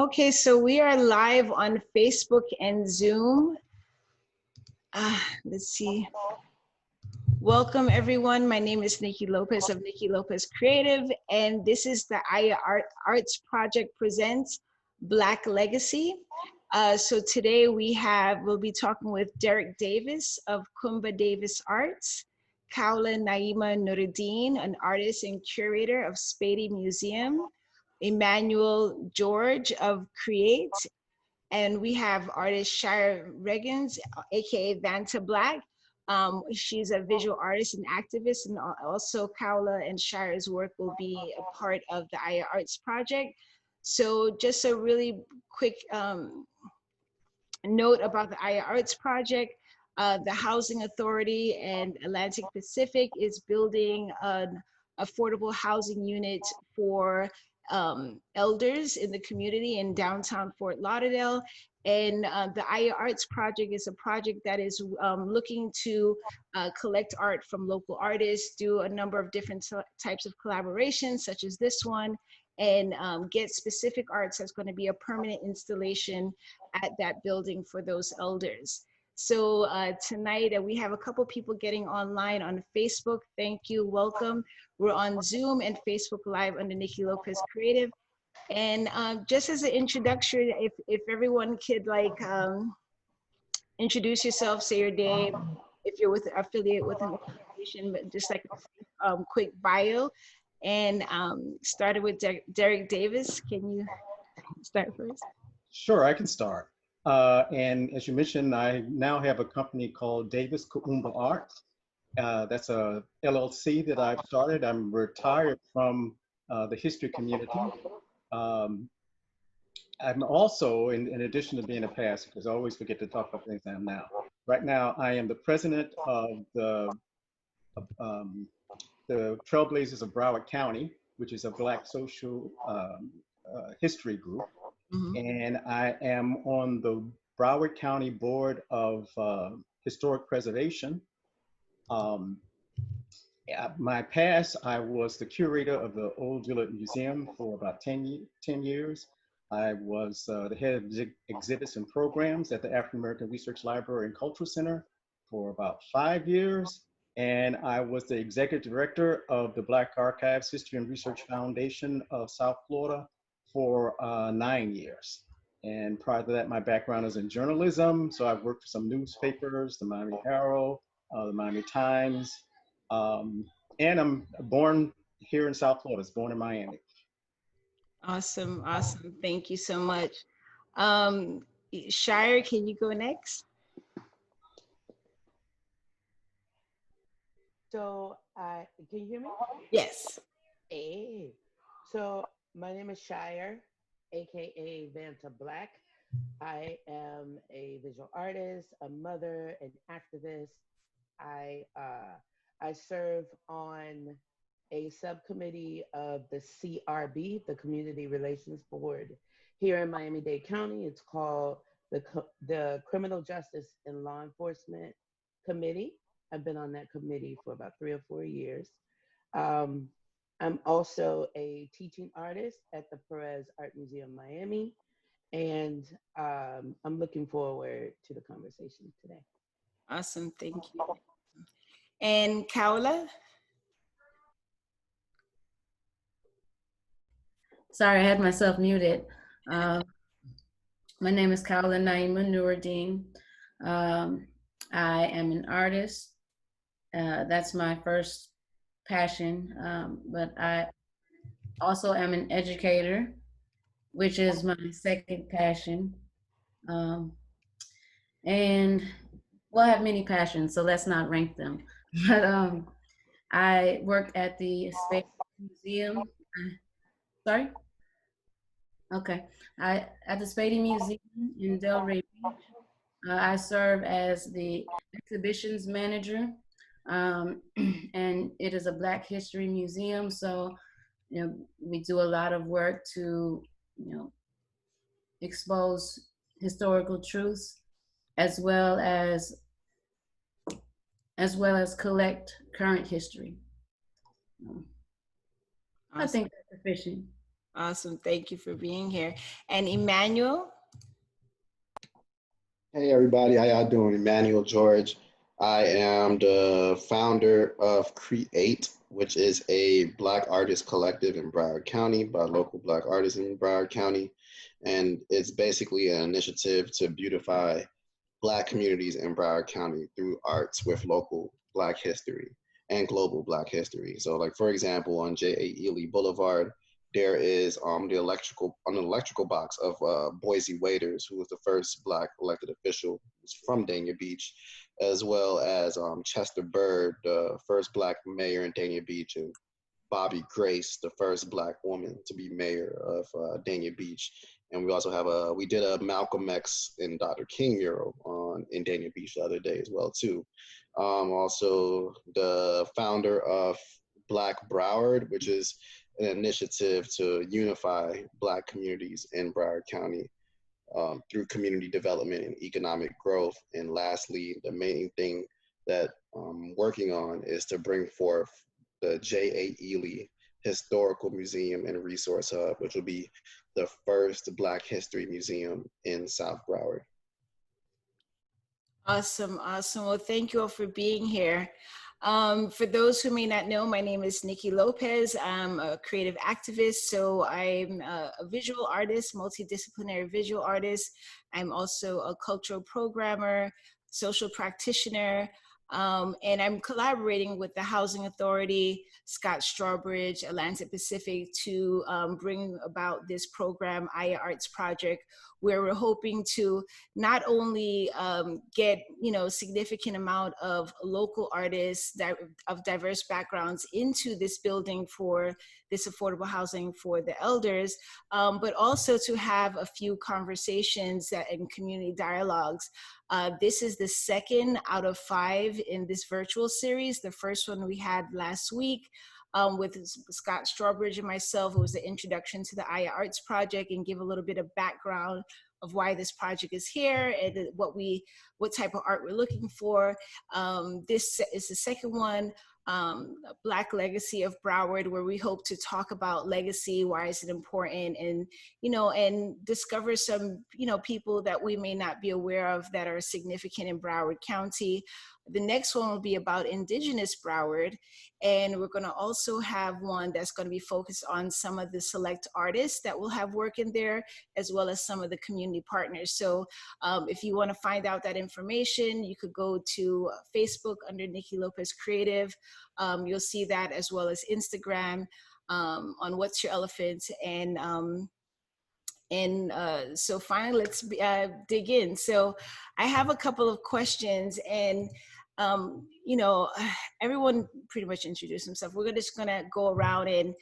Okay, so we are live on Facebook and Zoom. Let's see. Welcome everyone. My name is Niki Lopez of Niki Lopez Creative, and this is the Arts Project presents Black Legacy. So today we'll be talking with Derek Davis of Kuumba Davis Arts, Khaulah Naima Nuruddin, an artist and curator of Spady Museum, Emmanual George of C.R.E.A.T.E, and we have artist Chire Regans, aka Vanta Black. She's a visual artist and activist, and also Khaulah and Chire's work will be a part of the Arts Project. So just a really quick note about the Arts Project. The Housing Authority and Atlantic Pacific is building an affordable housing unit for elders in the community in downtown Fort Lauderdale. And the Arts Project is a project that is looking to collect art from local artists, do a number of different types of collaborations, such as this one, and get specific arts that's going to be a permanent installation at that building for those elders. So tonight we have a couple people getting online on Facebook. Thank you, welcome. We're on Zoom and Facebook Live under Niki Lopez Creative. And just as an introduction, if everyone could introduce yourself, say your name, if you're affiliate with an organization, but just like a quick bio. And started with Derek Davis. Can you start first? Sure, I can start. And as you mentioned, I now have a company called Davis Kuumba Art. That's a LLC that I've started. I'm retired from the history community. I'm also, in addition to being a pastor, because I always forget to talk about things I am now. Right now, I am the president of the Trailblazers of Broward County, which is a Black social history group. Mm-hmm. And I am on the Broward County Board of Historic Preservation. My past, I was the curator of the Old Gillett Museum for about 10 years. I was the head of exhibits and programs at the African American Research Library and Cultural Center for about 5 years. And I was the executive director of the Black Archives History and Research Foundation of South Florida for 9 years. And prior to that, my background is in journalism. So I've worked for some newspapers, the Miami Herald, the Miami Times. And I'm born here in South Florida, I was born in Miami. Awesome, awesome. Thank you so much. Chire, can you go next? So, can you hear me? Yes. Hey. So, my name is Chire, aka Vanta Black. I am a visual artist, a mother, an activist. I serve on a subcommittee of the CRB, the Community Relations Board, here in Miami-Dade County. It's called the Criminal Justice and Law Enforcement Committee. I've been on that committee for about 3 or 4 years. I'm also a teaching artist at the Perez Art Museum, Miami. And I'm looking forward to the conversation today. Awesome, thank you. And Khaulah? Sorry, I had myself muted. My name is Khaulah Naima Nuruddin. I am an artist. That's my first passion, but I also am an educator, which is my second passion. And well, I have many passions, so let's not rank them. But I work at the Spady Museum. Sorry? Okay. At the Spady Museum in Delray Beach, I serve as the exhibitions manager, and it is a Black History museum. So, we do a lot of work to, expose historical truths, as well as collect current history. Awesome. I think that's sufficient. Awesome. Thank you for being here. And Emmanuel? Hey everybody, how y'all doing? Emmanuel George. I am the founder of Create, which is a Black artist collective in Broward County by local Black artists in Broward County. And it's basically an initiative to beautify Black communities in Broward County through arts with local Black history and global Black history. So like, for example, on J.A. Ely Boulevard, there is an electrical box of Boise Waiters, who was the first Black elected official from Dania Beach, as well as Chester Bird, the first Black mayor in Dania Beach, and Bobby Grace, the first Black woman to be mayor of Dania Beach. And we also have we did a Malcolm X and Dr. King mural in Dania Beach the other day as well too. Also the founder of Black Broward, which is an initiative to unify Black communities in Broward County through community development and economic growth. And lastly, the main thing that I'm working on is to bring forth the J.A. Ely Historical Museum and Resource Hub, which will be the first Black History Museum in South Broward. Awesome, awesome. Well, thank you all for being here. For those who may not know, my name is Niki Lopez. I'm a creative activist, so I'm a visual artist, multidisciplinary visual artist. I'm also a cultural programmer, social practitioner, and I'm collaborating with the Housing Authority, Scott Strawbridge, Atlantic Pacific to bring about this program, ayaartsproject, where we're hoping to not only get significant amount of local artists of diverse backgrounds into this building for this affordable housing for the elders, but also to have a few conversations and community dialogues. This is the second out of 5 in this virtual series. The first one we had last week with Scott Strawbridge and myself. It was the introduction to the Aya Arts Project and give a little bit of background of why this project is here and what type of art we're looking for. This is the second one, Black Legacy of Broward, where we hope to talk about legacy, why is it important, and and discover some people that we may not be aware of that are significant in Broward County. The next one will be about Indigenous Broward, and we're going to also have one that's going to be focused on some of the select artists that will have work in there, as well as some of the community partners. So if you want to find out that information, you could go to Facebook under Niki Lopez Creative. You'll see that, as well as Instagram on What's Your Elephant. And so finally, let's dig in. So I have a couple of questions, and everyone pretty much introduced himself. We're just gonna go around and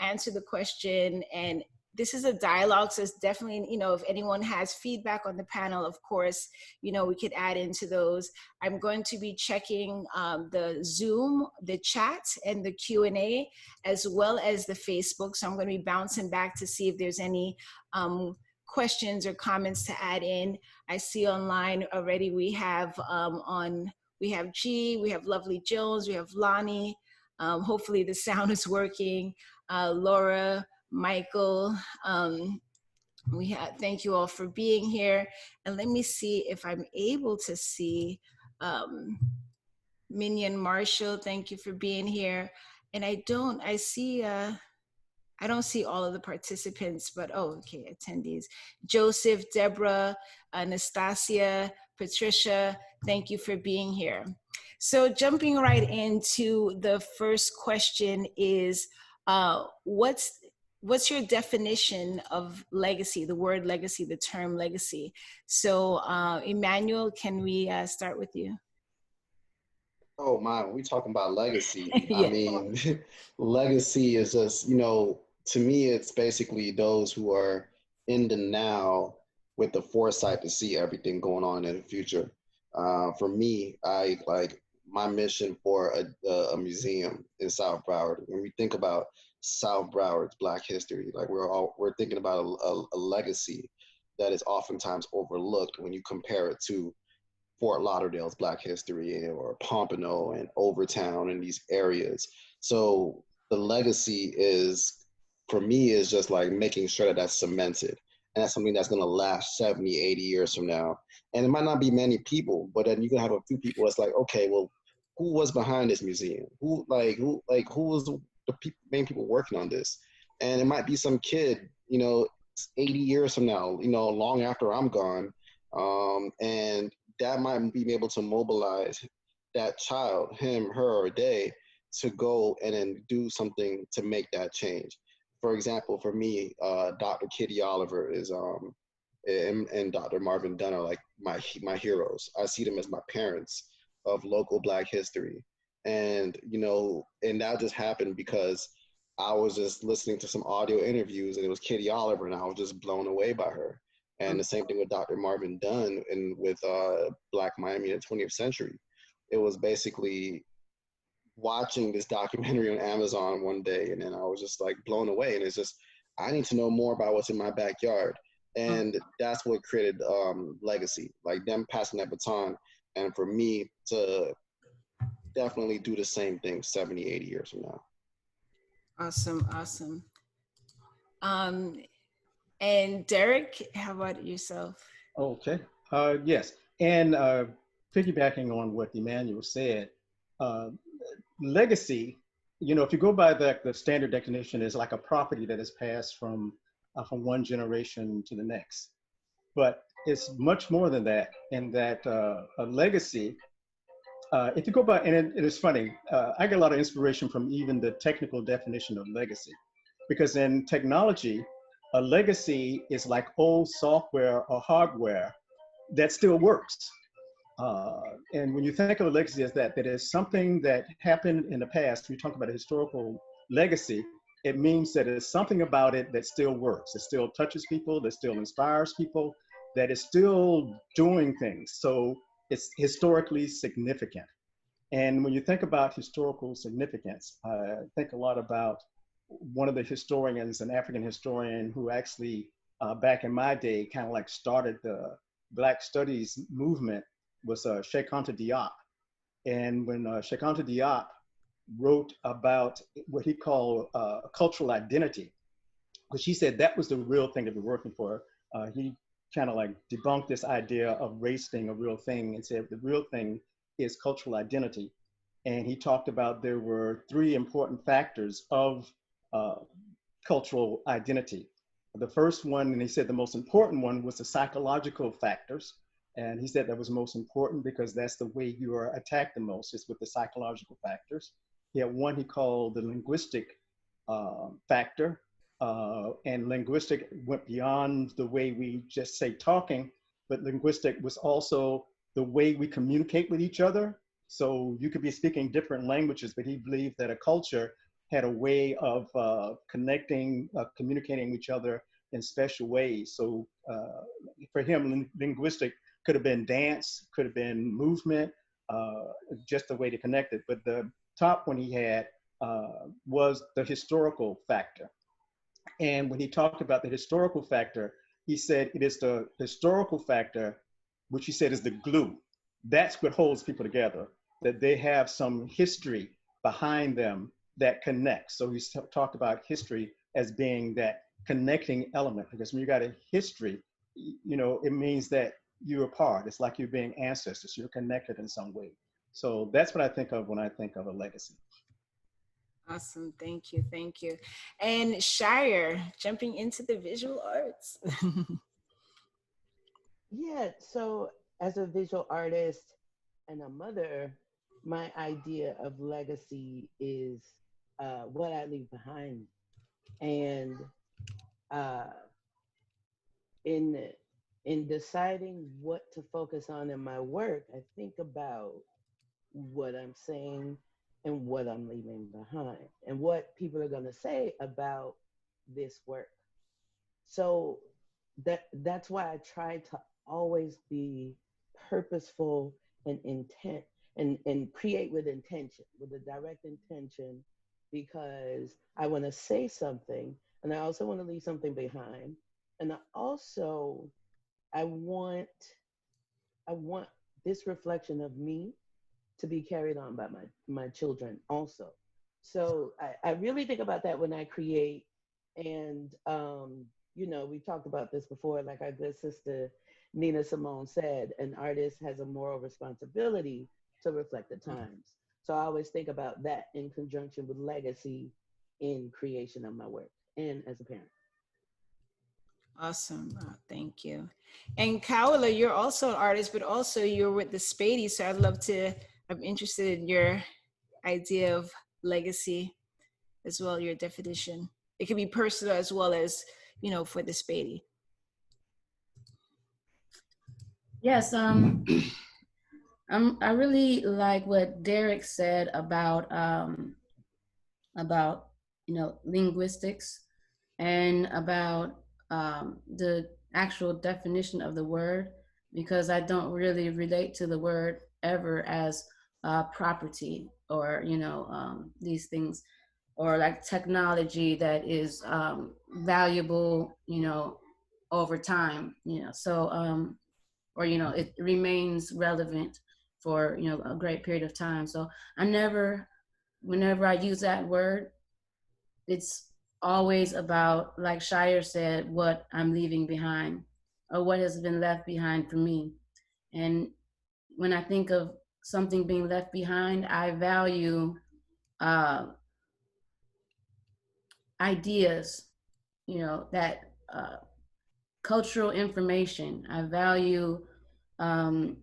answer the question, and this is a dialogue, so it's definitely, if anyone has feedback on the panel, of course, we could add into those. I'm going to be checking the Zoom, the chat, and the Q&A, as well as the Facebook. So I'm going to be bouncing back to see if there's any questions or comments to add in. I see online already we have we have G, we have Lovely Jones, we have Lonnie. Hopefully the sound is working. Laura, Michael, thank you all for being here. And let me see if I'm able to see Minion Marshall, thank you for being here. And I don't see all of the participants, but okay, attendees. Joseph, Deborah, Anastasia, Patricia, thank you for being here. So jumping right into the first question is, what's your definition of legacy, the word legacy, the term legacy? So Emmanuel, can we start with you? Oh my, when we talking about legacy, Yeah. I mean, legacy is just, to me, it's basically those who are in the now with the foresight to see everything going on in the future. For me, I like my mission for a museum in South Broward. When we think about South Broward's Black history, like we're thinking about a legacy that is oftentimes overlooked when you compare it to Fort Lauderdale's Black history, or Pompano and Overtown and these areas. So the legacy is for me is just like making sure that that's cemented. And that's something that's going to last 70, 80 years from now. And it might not be many people, but then you can have a few people that's like, okay, well, who was behind this museum? Who was the main people working on this? And it might be some kid, 80 years from now, long after I'm gone. And that might be able to mobilize that child, him, her, or they, to go and then do something to make that change. For example, for me, Dr. Kitty Oliver is and Dr. Marvin Dunn are like my heroes. I see them as my parents of local Black history, and and that just happened because I was just listening to some audio interviews, and it was Kitty Oliver, and I was just blown away by her. And the same thing with Dr. Marvin Dunn and with Black Miami in the 20th century. It was basically watching this documentary on Amazon one day, and then I was just like blown away. And it's just, I need to know more about what's in my backyard. And that's what created Legacy, like them passing that baton. And for me to definitely do the same thing 70, 80 years from now. Awesome, awesome. And Derek, how about yourself? Okay. Yes. And piggybacking on what Emmanuel said, legacy, if you go by the standard definition, is like a property that is passed from one generation to the next. But it's much more than that, in that a legacy, if you go by, and it is funny, I get a lot of inspiration from even the technical definition of legacy, because in technology, a legacy is like old software or hardware that still works. And when you think of a legacy as that is something that happened in the past, we talk about a historical legacy, it means that there's something about it that still works. It still touches people, that still inspires people, that is still doing things. So it's historically significant. And when you think about historical significance, I think a lot about one of the historians, an African historian who actually, back in my day, kind of like started the Black Studies movement, was Cheikh Anta Diop. And when Cheikh Anta Diop wrote about what he called cultural identity, because he said that was the real thing to be working for. He kind of like debunked this idea of race being a real thing and said the real thing is cultural identity. And he talked about there were 3 important factors of cultural identity. The first one, and he said the most important one, was the psychological factors. And he said that was most important because that's the way you are attacked the most, is with the psychological factors. He had one he called the linguistic factor. And linguistic went beyond the way we just say talking, but linguistic was also the way we communicate with each other. So you could be speaking different languages, but he believed that a culture had a way of connecting, communicating with each other in special ways. So for him, linguistic could have been dance, could have been movement, just the way to connect it. But the top one he had was the historical factor. And when he talked about the historical factor, he said it is the historical factor, which he said is the glue. That's what holds people together, that they have some history behind them that connects. So he talked about history as being that connecting element, because when you got a history, it means that you're a part. It's like you're being ancestors. You're connected in some way. So that's what I think of when I think of a legacy. Awesome, thank you, thank you. And Shire, jumping into the visual arts. Yeah, so as a visual artist and a mother, my idea of legacy is what I leave behind. And in deciding what to focus on in my work, I think about what I'm saying and what I'm leaving behind and what people are going to say about this work. So that's why I try to always be purposeful and intent and create with intention, with a direct intention, because I want to say something and I also want to leave something behind. And I want this reflection of me to be carried on by my children also. So I really think about that when I create, And, you know, we talked about this before, like our good sister Nina Simone said, an artist has a moral responsibility to reflect the times. So I always think about that in conjunction with legacy in creation of my work and as a parent. Awesome. Thank you. And Khaulah, you're also an artist, but also you're with the Spady. So I'm interested in your idea of legacy as well, your definition. It can be personal as well as, for the Spady. Yes, I really like what Derek said about linguistics and about the actual definition of the word, because I don't really relate to the word ever as property or these things, or like technology that is valuable over time, so or it remains relevant for a great period of time. So whenever I use that word, it's always about, like Shire said, what I'm leaving behind or what has been left behind for me. And when I think of something being left behind, I value uh, ideas, that cultural information. I value um,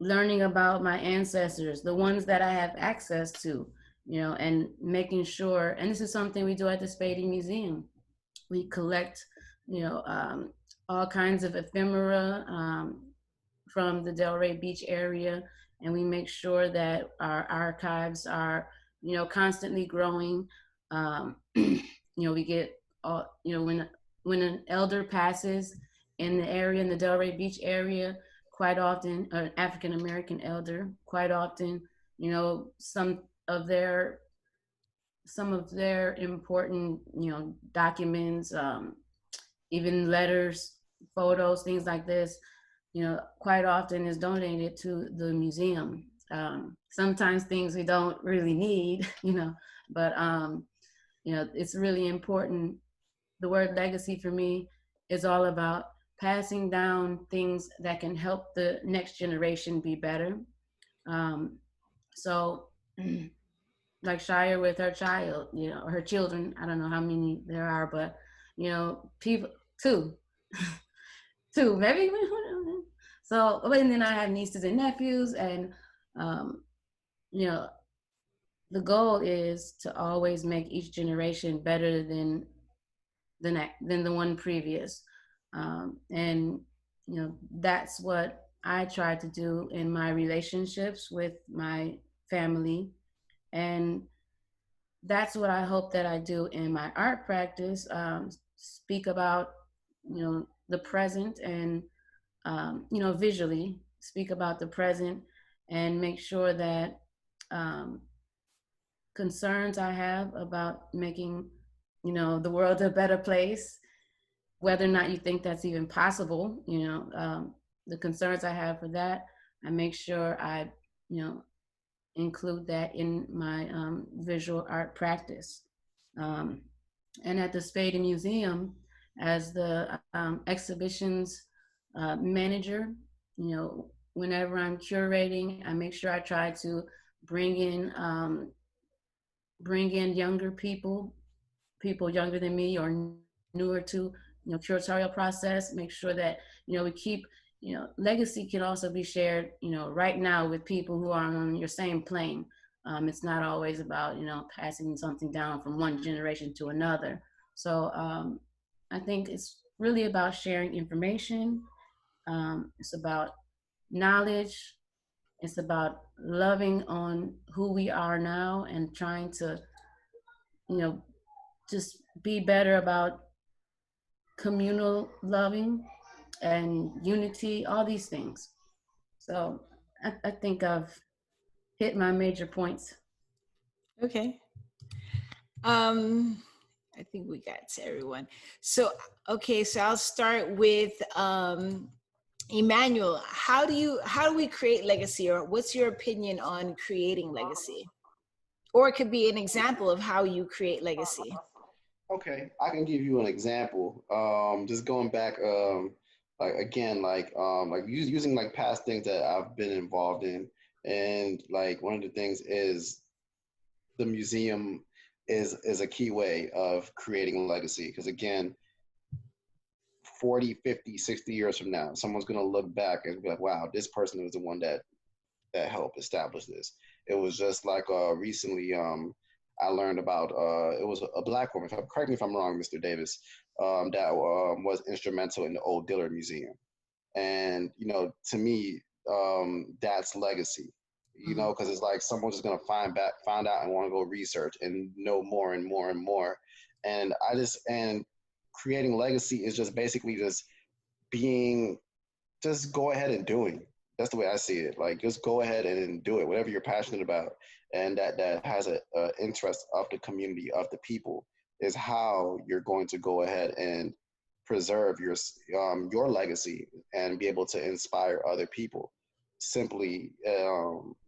learning about my ancestors, the ones that I have access to, and making sure, and this is something we do at the Spady Museum. We collect, all kinds of ephemera from the Delray Beach area, and we make sure that our archives are, constantly growing. We get all, when an elder passes in the area, in the Delray Beach area, quite often, an African American elder, quite often, some of their important, documents, even letters, photos, things like this, quite often is donated to the museum. Sometimes things we don't really need, but it's really important. The word legacy for me is all about passing down things that can help the next generation be better. So like Shire with her child, her children, I don't know how many there are, but, people, two, two, maybe. So, and then I have nieces and nephews, and, you know, the goal is to always make each generation better than the one previous. And, that's what I try to do in my relationships with my family. And that's what I hope that I do in my art practice. Speak about, the present, and, visually speak about the present, and make sure that concerns I have about making, the world a better place, whether or not you think that's even possible, the concerns I have for that, I make sure I, include that in my visual art practice. And at the Spady Museum, as the exhibitions manager, whenever I'm curating, I make sure I try to bring in younger people younger than me or newer to curatorial process. Make sure that we keep legacy can also be shared right now with people who are on your same plane. It's not always about passing something down from one generation to another. So I think it's really about sharing information. It's about knowledge. It's about loving on who we are now and trying to just be better about communal loving and unity, all these things. So I think I've hit my major points. Okay. I think we got to everyone. So, okay, so I'll start with Emmanuel. How do we create legacy, or what's your opinion on creating legacy? Or it could be an example of how you create legacy. Okay, I can give you an example. Just going back, like again, like using like past things that I've been involved in, and like one of the things is the museum is a key way of creating a legacy. Because again, 40, 50, 60 years from now, someone's gonna look back and be like, wow, this person was the one that helped establish this. It was just like recently I learned about it was a black woman. Correct me if I'm wrong, Mr. Davis, that was instrumental in the Old Dillard Museum. And you know, to me, that's legacy. You know, because it's like someone's just gonna find out and want to go research and know more and more and more. And and creating legacy is just basically just being just go ahead and doing. That's the way I see it. Like just go ahead and do it, whatever you're passionate about, and that has a interest of the community of the people is how you're going to go ahead and preserve your legacy and be able to inspire other people. Simply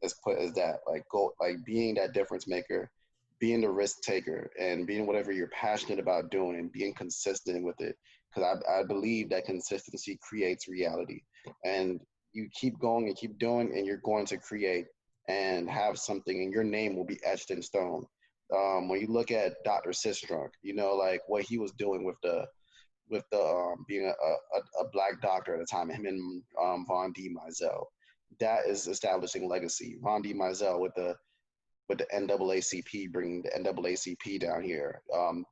as put as that, like go like being that difference maker, being the risk taker, and being whatever you're passionate about doing and being consistent with it. Because I believe that consistency creates reality, and you keep going and keep doing, and you're going to create and have something, and your name will be etched in stone. When you look at Dr. Sistrunk, you know, like what he was doing with the being a black doctor at the time, him and Von D. Mizell, that is establishing legacy. Von D. Mizell with the NAACP, bringing the NAACP down here,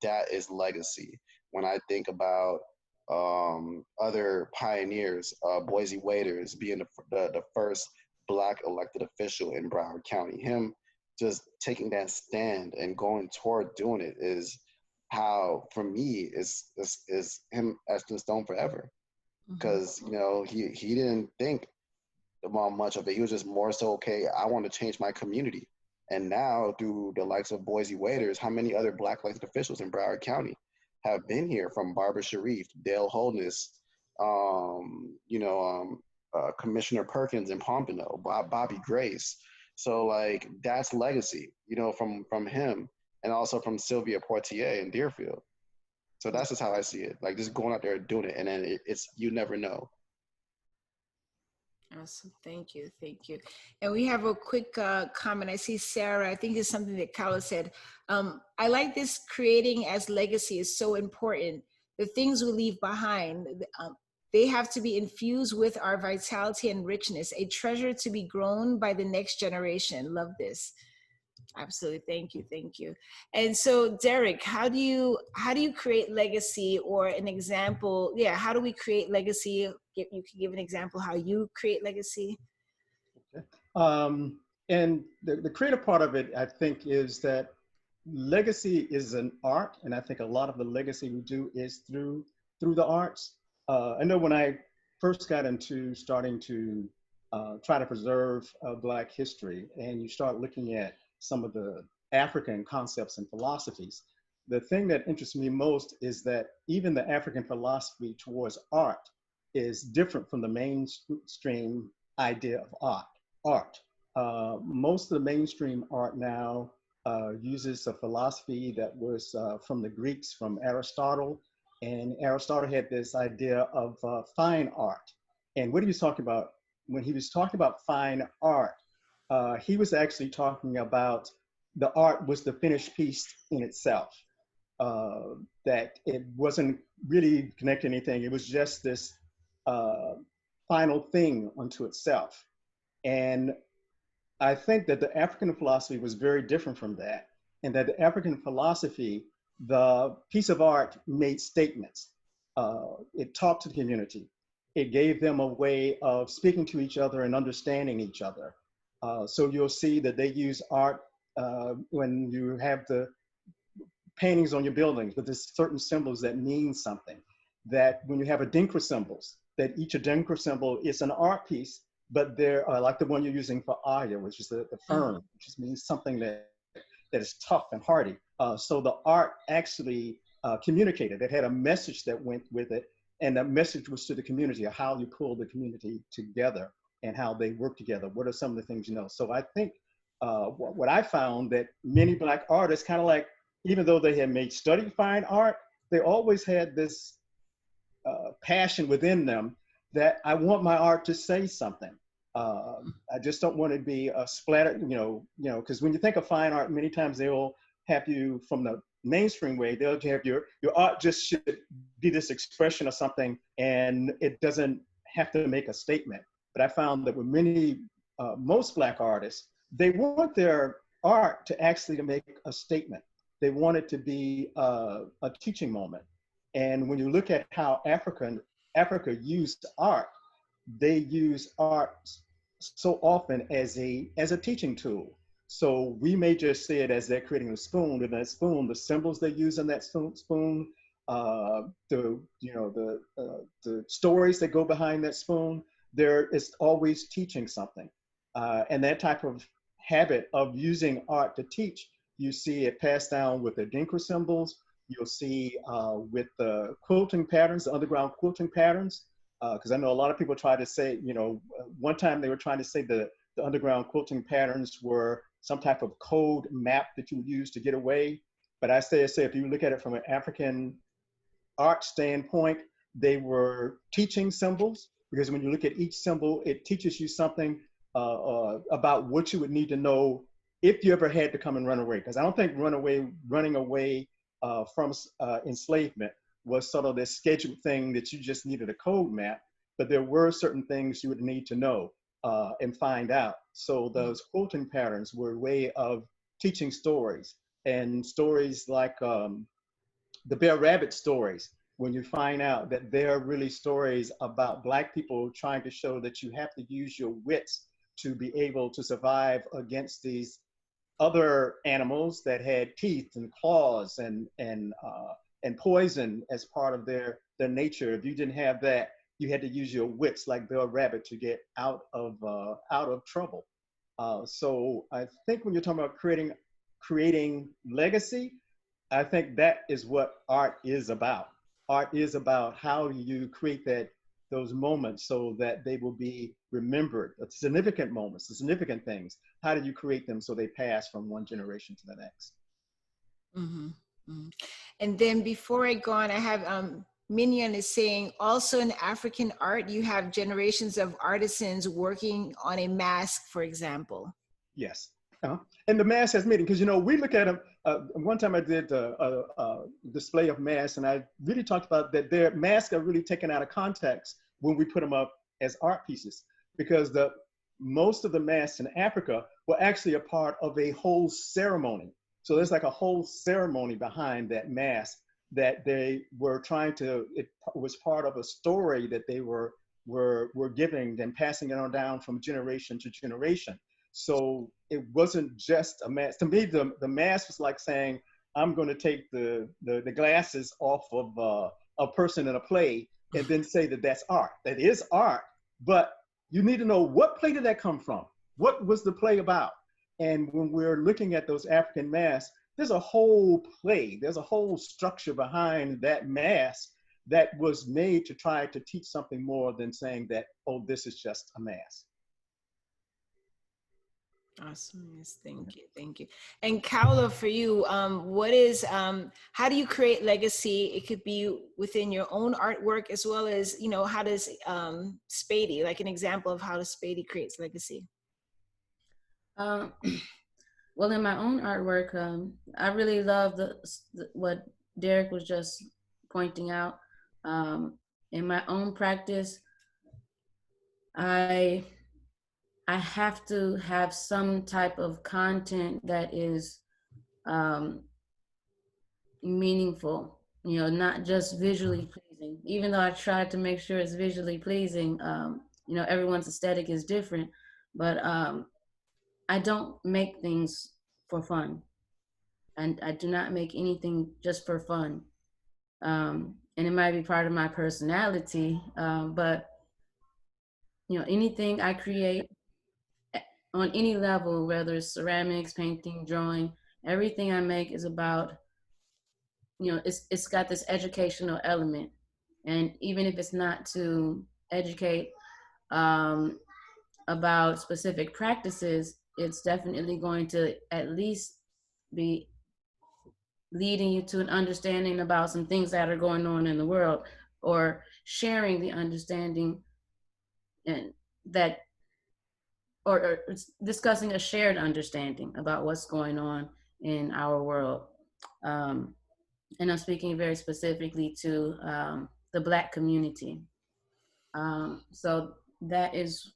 that is legacy. When I think about other pioneers, Boise Waiters being the first black elected official in Broward County, him just taking that stand and going toward doing it is how, for me, is him etched in stone forever. Because you know he didn't think about much of it. He was just more so, okay, I want to change my community. And now through the likes of Boise Waiters, how many other black elected officials in Broward County have been here, from Barbara Sharif, Dale Holness, you know, Commissioner Perkins in Pompano, Bobby Grace. So like that's legacy, you know, from him, and also from Sylvia Portier in Deerfield. So that's just how I see it. Like just going out there and doing it, and then it's you never know. Awesome. Thank you. Thank you. And we have a quick comment. I see Sarah. I think it's something that Khaulah said. I like this creating as legacy is so important. The things we leave behind, they have to be infused with our vitality and richness, a treasure to be grown by the next generation. Love this. Absolutely. Thank you. Thank you. And so Derek, how do you create legacy, or an example? Yeah. How do we create legacy? You can give an example how you create legacy. Okay. And the creative part of it, I think, is that legacy is an art. And I think a lot of the legacy we do is through the arts. I know when I first got into starting to try to preserve Black history, and you start looking at some of the African concepts and philosophies, the thing that interests me most is that even the African philosophy towards art is different from the mainstream idea of art. Most of the mainstream art now uses a philosophy that was from the Greeks, from Aristotle. And Aristotle had this idea of fine art. And what he was talking about, when he was talking about fine art, he was actually talking about the art was the finished piece in itself, that it wasn't really connected to anything. It was just this final thing unto itself. And I think that the African philosophy was very different from that, and that the African philosophy, the piece of art made statements. It talked to the community. It gave them a way of speaking to each other and understanding each other. So you'll see that they use art when you have the paintings on your buildings with this certain symbols that mean something. That when you have Adinkra symbols, that each Adinkra symbol is an art piece, but they're like the one you're using for Aya, which is the fern, which just means something that is tough and hardy. So the art actually communicated. It had a message that went with it, and that message was to the community, of how you pull the community together and how they work together. What are some of the things you know? So I think what I found that many Black artists kind of like even though they had studied fine art, they always had this passion within them that I want my art to say something. I just don't want it to be a splatter, because when you think of fine art, many times they'll have you from the mainstream way, they'll have your art just should be this expression of something and it doesn't have to make a statement. But I found that with most Black artists, they want their art to actually make a statement. They want it to be a teaching moment. And when you look at how Africa used art, they use art so often as a teaching tool. So we may just see it as they're creating a spoon, and that spoon, the symbols they use in that spoon, the stories that go behind that spoon, there is always teaching something. And that type of habit of using art to teach, you see it passed down with the Dinka symbols. You'll see with the quilting patterns, the underground quilting patterns, because I know a lot of people try to say, one time they were trying to say the underground quilting patterns were some type of code map that you would use to get away. But I say if you look at it from an African art standpoint, they were teaching symbols, because when you look at each symbol, it teaches you something about what you would need to know if you ever had to come and run away. Because I don't think running away from enslavement was sort of this scheduled thing that you just needed a code map, but there were certain things you would need to know and find out. So those quilting patterns were a way of teaching stories, and stories like the Bear Rabbit stories, when you find out that they're really stories about Black people trying to show that you have to use your wits to be able to survive against these other animals that had teeth and claws and poison as part of their nature. If you didn't have that, you had to use your wits like Bear Rabbit to get out of trouble. So I think when you're talking about creating legacy, I think that is what art is about. Art is about how you create those moments so that they will be remembered, the significant moments, the significant things. How do you create them so they pass from one generation to the next? Mm-hmm. Mm-hmm. And then before I go on, I have Minion is saying, also in African art, you have generations of artisans working on a mask, for example. Yes. And the mask has meaning, because we look at them. One time I did a display of masks, and I really talked about that their masks are really taken out of context when we put them up as art pieces, because most of the masks in Africa were actually a part of a whole ceremony. So there's like a whole ceremony behind that mask that they were trying to. It was part of a story that they were giving and passing it on down from generation to generation. So it wasn't just a mask. To me, the mask was like saying, I'm going to take the glasses off of a person in a play and then say that that's art. That is art, but you need to know, what play did that come from? What was the play about? And when we're looking at those African masks, there's a whole play, there's a whole structure behind that mask that was made to try to teach something more than saying that, oh, this is just a mask. Awesome. Yes, thank you. And Khaulah, for you, how do you create legacy? It could be within your own artwork, as well as, how does Spady, like an example of how Spady creates legacy? Well, in my own artwork, I really love what Derek was just pointing out. In my own practice, I have to have some type of content that is meaningful, not just visually pleasing. Even though I try to make sure it's visually pleasing, everyone's aesthetic is different, but I don't make things for fun. And I do not make anything just for fun. And it might be part of my personality, but anything I create on any level, whether it's ceramics, painting, drawing, everything I make is about, it's got this educational element. And even if it's not to educate about specific practices, it's definitely going to at least be leading you to an understanding about some things that are going on in the world, or sharing the understanding and that or discussing a shared understanding about what's going on in our world. Um, and I'm speaking very specifically to the Black community. So that is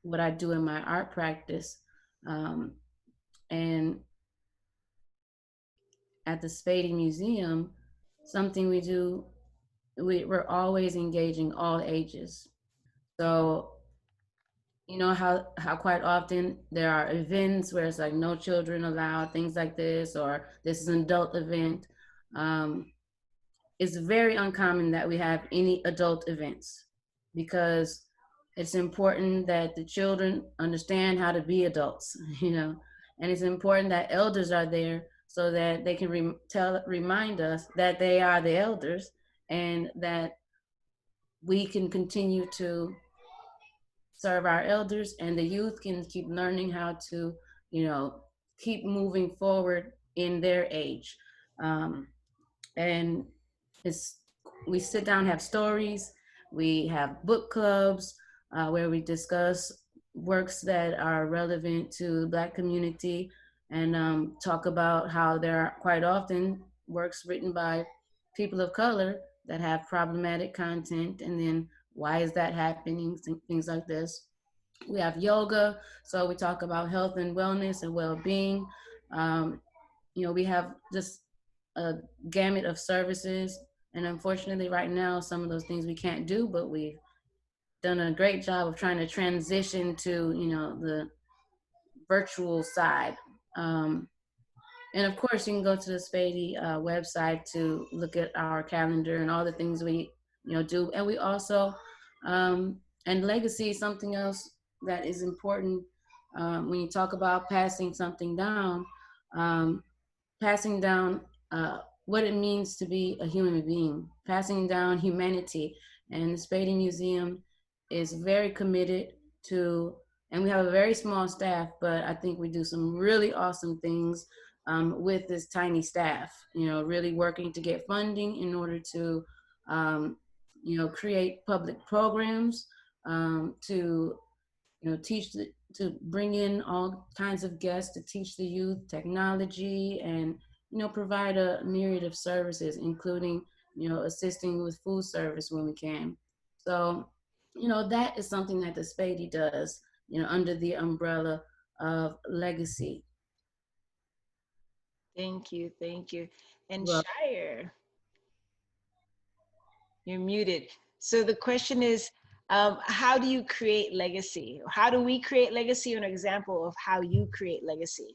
what I do in my art practice. Um, and at the Spady Museum, something we do, we're always engaging all ages. So you know how quite often there are events where it's like no children allowed, things like this, or this is an adult event. Um, it's very uncommon that we have any adult events because it's important that the children understand how to be adults, you know, and it's important that elders are there so that they can remind us that they are the elders and that we can continue to serve our elders, and the youth can keep learning how to, you know, keep moving forward in their age. Um, and it's we sit down, have stories, we have book clubs where we discuss works that are relevant to the Black community, and talk about how there are quite often works written by people of color that have problematic content, and then why is that happening, things like this. We have yoga, so we talk about health and wellness and well-being. um, you know, we have just a gamut of services, and unfortunately right now some of those things we can't do, but we've done a great job of trying to transition to, you know, the virtual side. um, and of course, you can go to the Spady website to look at our calendar and all the things we, you know, do. And we also, and legacy is something else that is important when you talk about passing something down. Um, Passing down what it means to be a human being, passing down humanity. And the Spady Museum is very committed to, and we have a very small staff, but I think we do some really awesome things with this tiny staff, you know, really working to get funding in order to, um, you know, create public programs to, you know, to bring in all kinds of guests to teach the youth technology, and, you know, provide a myriad of services, including, you know, assisting with food service when we can. So, you know, that is something that the Spady does, you know, under the umbrella of legacy. Thank you, thank you. And Well, Shire, you're muted. So the question is, how do you create legacy? How do we create legacy? An example of how you create legacy.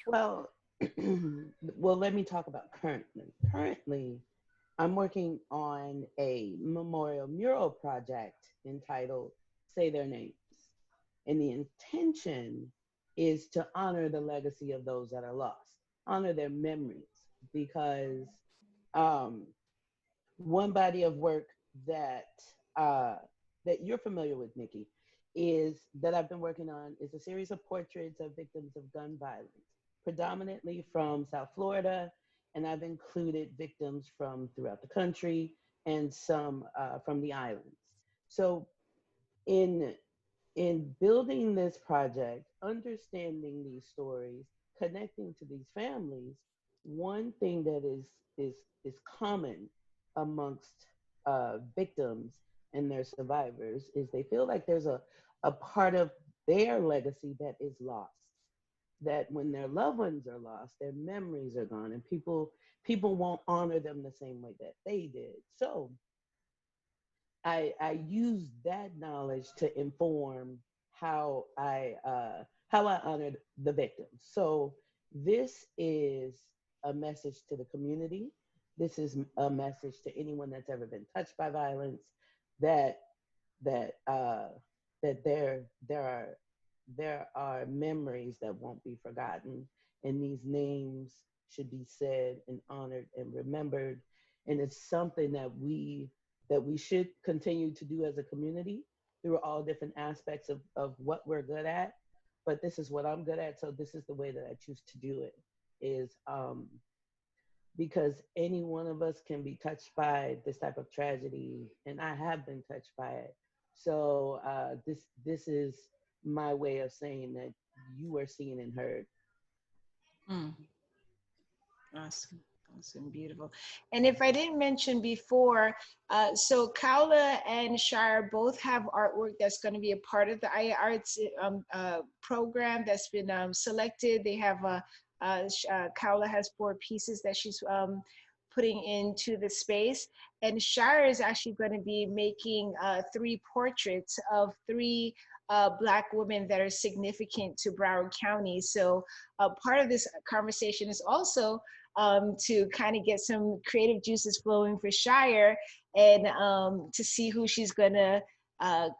Well, well, let me talk about currently. Currently, I'm working on a memorial mural project entitled Say Their Names. And the intention is to honor the legacy of those that are lost, honor their memories, because um, one body of work that uh, that you're familiar with, Nikki, is that I've been working on is a series of portraits of victims of gun violence, predominantly from South Florida, and I've included victims from throughout the country and some from the islands. So in building this project, understanding these stories, connecting to these families, one thing that is common amongst victims and their survivors is they feel like there's a part of their legacy that is lost. That when their loved ones are lost, their memories are gone, and people won't honor them the same way that they did. So I use that knowledge to inform how I honored the victims. So this is a message to the community. This is a message to anyone that's ever been touched by violence that that uh, that there are memories that won't be forgotten, and these names should be said and honored and remembered. And it's something that we should continue to do as a community through all different aspects of what we're good at. But this is what I'm good at, so this is the way that I choose to do it. is because any one of us can be touched by this type of tragedy, and I have been touched by it. So this is my way of saying that you were seen and heard. Mm. Awesome. Awesome. Beautiful. And if I didn't mention before, so Khaulah and Chire both have artwork that's going to be a part of the iArts program that's been selected. They have Khaulah has 4 pieces that she's putting into the space. And Chire is actually going to be making 3 portraits of 3 Black women that are significant to Broward County. So part of this conversation is also to kind of get some creative juices flowing for Chire and to see who she's gonna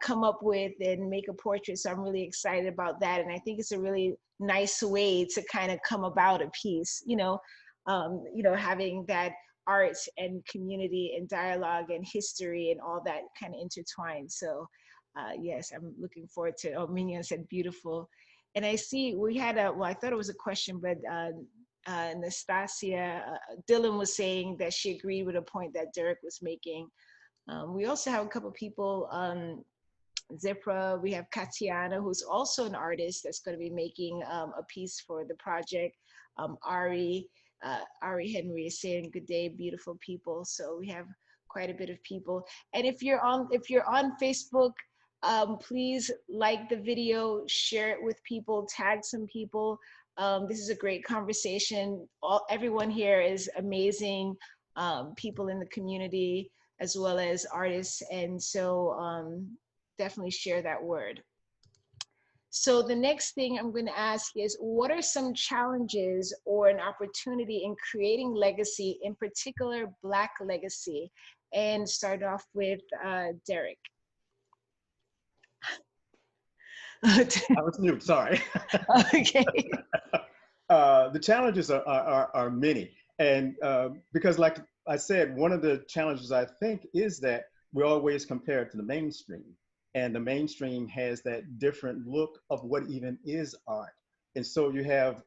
come up with and make a portrait. So I'm really excited about that. And I think it's a really nice way to kind of come about a piece, having that art and community and dialogue and history and all that kind of intertwined. So yes, I'm looking forward to, Mignon said beautiful. And I see we had I thought it was a question, but Nastasia, Dylan was saying that she agreed with a point that Derek was making. We also have a couple people, Zipra, we have Katiana, who's also an artist that's going to be making a piece for the project. Ari Henry is saying, good day, beautiful people. So we have quite a bit of people. And if you're on Facebook, please like the video, share it with people, tag some people. This is a great conversation. Everyone here is amazing people in the community as well as artists. And so definitely share that word. So the next thing I'm going to ask is, what are some challenges or an opportunity in creating legacy, in particular Black legacy? And start off with Derek. I was mute, sorry. Okay. The challenges are many. And because like I said, one of the challenges I think is that we always compare it to the mainstream. And the mainstream has that different look of what even is art. And so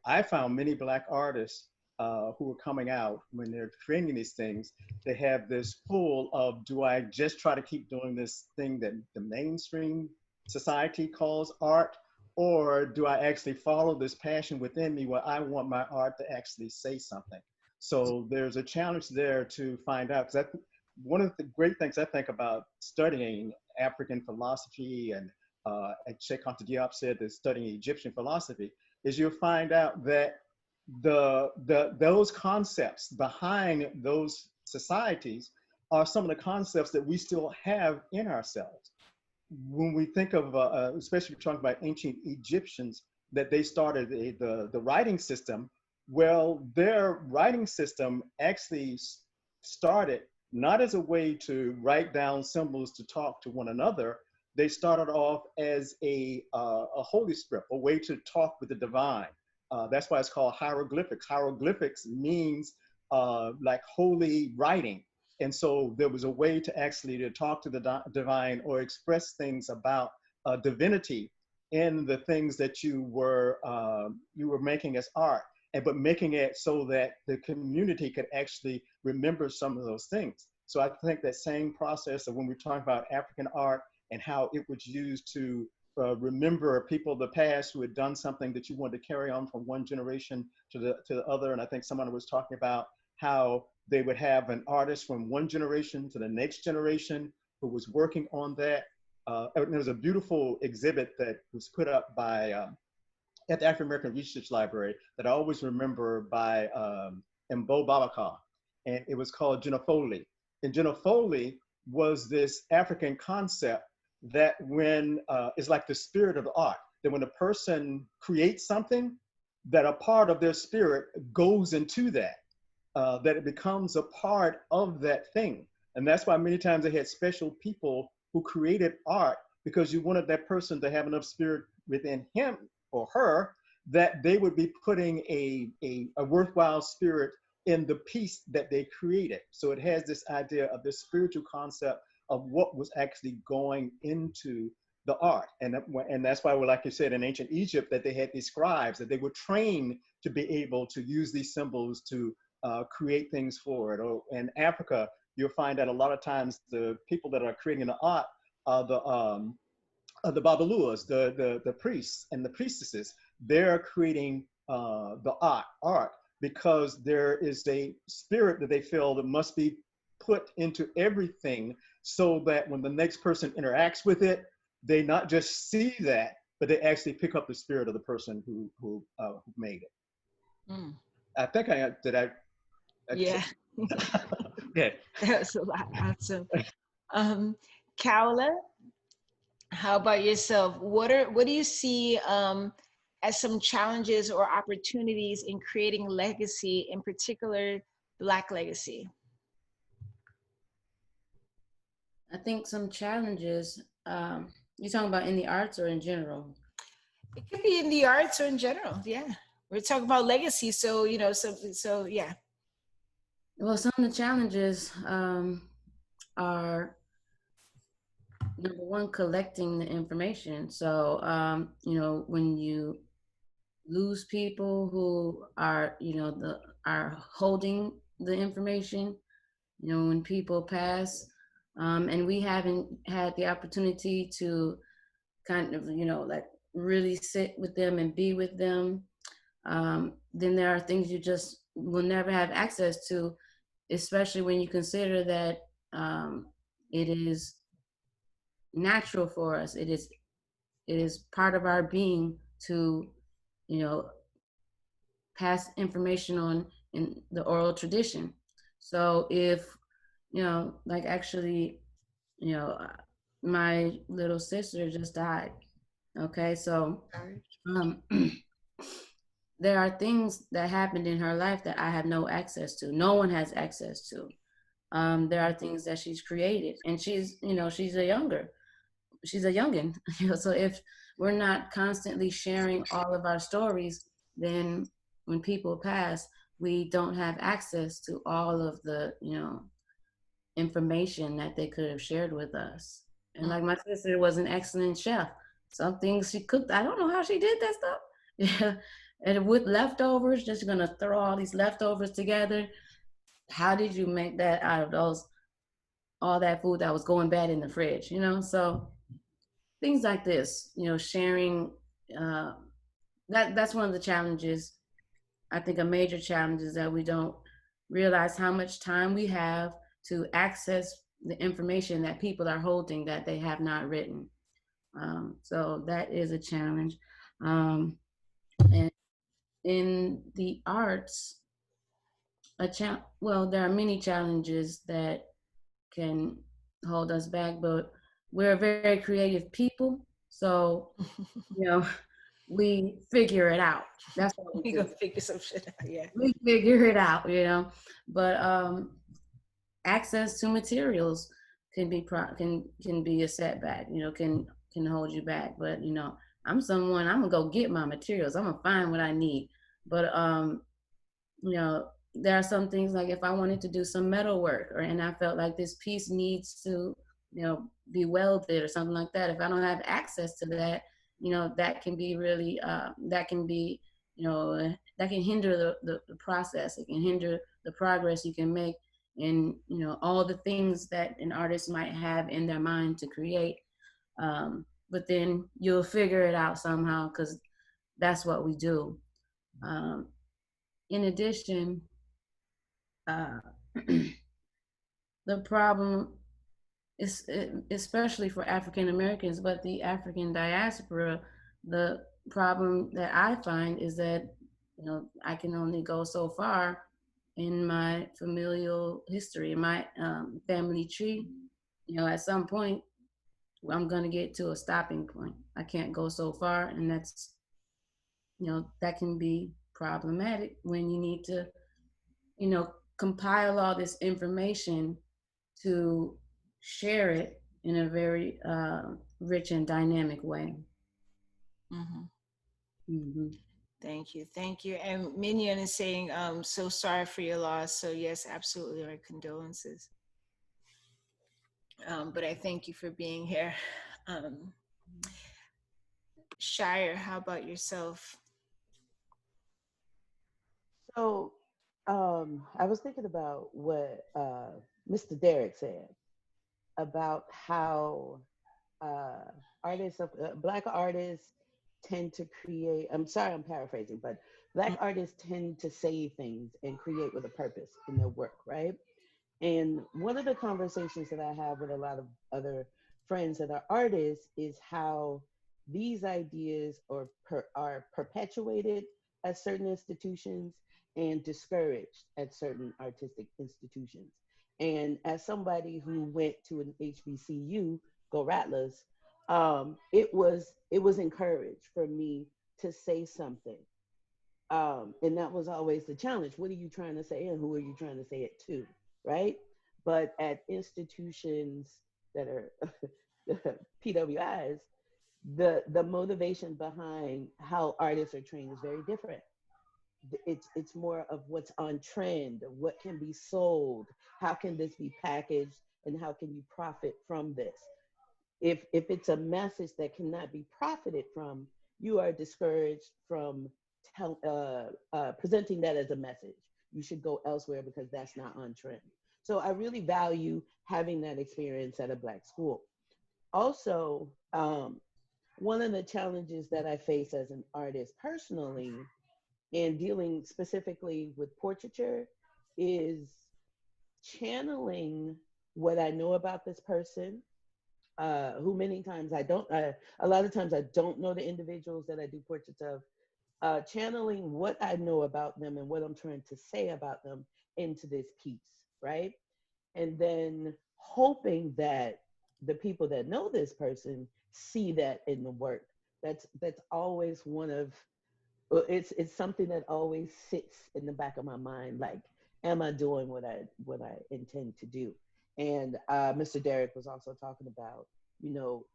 I found many Black artists who are coming out when they're creating these things, they have this pull of, do I just try to keep doing this thing that the mainstream society calls art, or do I actually follow this passion within me where I want my art to actually say something? So there's a challenge there to find out, because one of the great things I think about studying African philosophy, and Cheikh Anta Diop said that studying Egyptian philosophy, is you'll find out that those concepts behind those societies are some of the concepts that we still have in ourselves. When we think of, especially talking about ancient Egyptians, that they started the writing system, well, their writing system actually started not as a way to write down symbols to talk to one another. They started off as a holy script, a way to talk with the divine. That's why it's called hieroglyphics. Hieroglyphics means like holy writing. And so there was a way to actually to talk to the divine or express things about divinity in the things that you were making as art, but making it so that the community could actually remember some of those things. So I think that same process of when we're talking about African art and how it was used to remember people of the past who had done something that you wanted to carry on from one generation to the other. And I think someone was talking about how they would have an artist from one generation to the next generation who was working on that. There was a beautiful exhibit that was put up by at the African American Research Library that I always remember by Mbo Babaka, and it was called Genofoli. And Genofoli was this African concept that when it's like the spirit of the art, that when a person creates something, that a part of their spirit goes into that, that it becomes a part of that thing. And that's why many times they had special people who created art, because you wanted that person to have enough spirit within him or her that they would be putting a worthwhile spirit in the piece that they created. So it has this idea of this spiritual concept of what was actually going into the art. And that's why, like you said, in ancient Egypt, that they had these scribes, that they would train to be able to use these symbols to create things forward. Or in Africa, you'll find that a lot of times the people that are creating the art are the Babaluas, the priests and the priestesses. They're creating the art because there is a spirit that they feel that must be put into everything so that when the next person interacts with it, they not just see that, but they actually pick up the spirit of the person who made it. Mm. I think Yeah. Yeah. That was a lot. Awesome. Khaulah, how about yourself? What do you see as some challenges or opportunities in creating legacy, in particular Black legacy? I think some challenges, you're talking about in the arts or in general? It could be in the arts or in general. Yeah, we're talking about legacy, so so yeah. Well, some of the challenges are, number one, collecting the information. So, when you lose people who are, are holding the information, when people pass, and we haven't had the opportunity to kind of, like really sit with them and be with them, then there are things you just will never have access to, especially when you consider that it is natural for us. It is part of our being to, pass information on in the oral tradition. So if, like actually, my little sister just died. Okay, so there are things that happened in her life that I have no access to. No one has access to. There are things that she's created, and she's a youngin. So if we're not constantly sharing all of our stories, then when people pass, we don't have access to all of the information that they could have shared with us. And like my sister was an excellent chef. Some things she cooked, I don't know how she did that stuff. Yeah. And with leftovers, just gonna throw all these leftovers together. How did you make that out of all that food that was going bad in the fridge? So things like this, sharing. That's one of the challenges. I think a major challenge is that we don't realize how much time we have to access the information that people are holding that they have not written. So that is a challenge. And in the arts, well, there are many challenges that can hold us back, but we're a very creative people. So, we figure it out. That's what we We do. gonna figure some shit out. Yeah. We figure it out, but access to materials can be a setback, can hold you back. But I'm gonna go get my materials. I'm gonna find what I need. But there are some things, like if I wanted to do some metal work, and I felt like this piece needs to be welded or something like that. If I don't have access to that, that can be really that can hinder the process. It can hinder the progress you can make in all the things that an artist might have in their mind to create. But then you'll figure it out somehow, because that's what we do. In addition, the problem is, especially for African Americans, but the African diaspora, the problem that I find is that I can only go so far in my familial history, in my family tree. At some point, I'm going to get to a stopping point. I can't go so far, and that's that can be problematic when you need to compile all this information to share it in a very rich and dynamic way. Mm-hmm. Mm-hmm. Thank you. And Minion is saying, so sorry for your loss. So yes, absolutely, our condolences. But I thank you for being here. Chire, how about yourself? So I was thinking about what Mr. Derek said about how uh, Black artists tend to create. I'm sorry, I'm paraphrasing, but Black artists tend to say things and create with a purpose in their work, right? And one of the conversations that I have with a lot of other friends that are artists is how these ideas are perpetuated at certain institutions and discouraged at certain artistic institutions. And as somebody who went to an HBCU, go Rattlers, it was encouraged for me to say something, and that was always the challenge. What are you trying to say, and who are you trying to say it to, right? But at institutions that are PWIs, the motivation behind how artists are trained is very different. It's more of what's on trend, what can be sold, how can this be packaged, and how can you profit from this. If it's a message that cannot be profited from, you are discouraged from presenting that as a message. You should go elsewhere because that's not on trend. So I really value having that experience at a Black school. Also, one of the challenges that I face as an artist personally, and dealing specifically with portraiture, is channeling what I know about this person, who many times I don't, a lot of times I don't know the individuals that I do portraits of, channeling what I know about them and what I'm trying to say about them into this piece, right? And then hoping that the people that know this person see that in the work. That's always one of, it's something that always sits in the back of my mind, like, am I doing what I intend to do? And Mr. Derek was also talking about,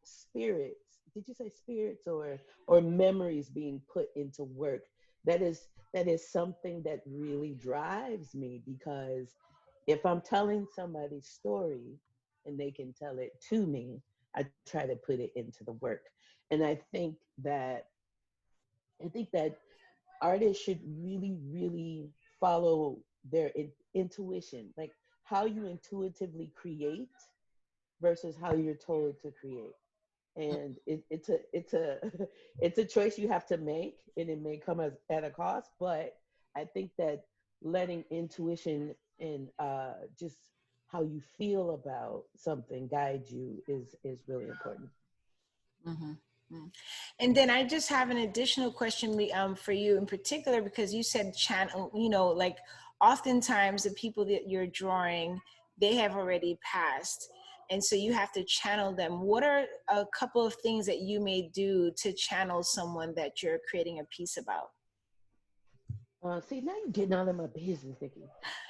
spirits. Did you say spirits or memories being put into work? That is something that really drives me, because if I'm telling somebody's story and they can tell it to me, I try to put it into the work. And that I think that artists should really, really follow their intuition, like how you intuitively create versus how you're told to create. And it's a it's a choice you have to make, and it may come at a cost. But I think that letting intuition and just how you feel about something guide you is really important. Mhm. Mm. And then I just have an additional question for you in particular, because you said channel, like oftentimes the people that you're drawing, they have already passed. And so you have to channel them. What are a couple of things that you may do to channel someone that you're creating a piece about? See, now you're getting all in my business, Nikki.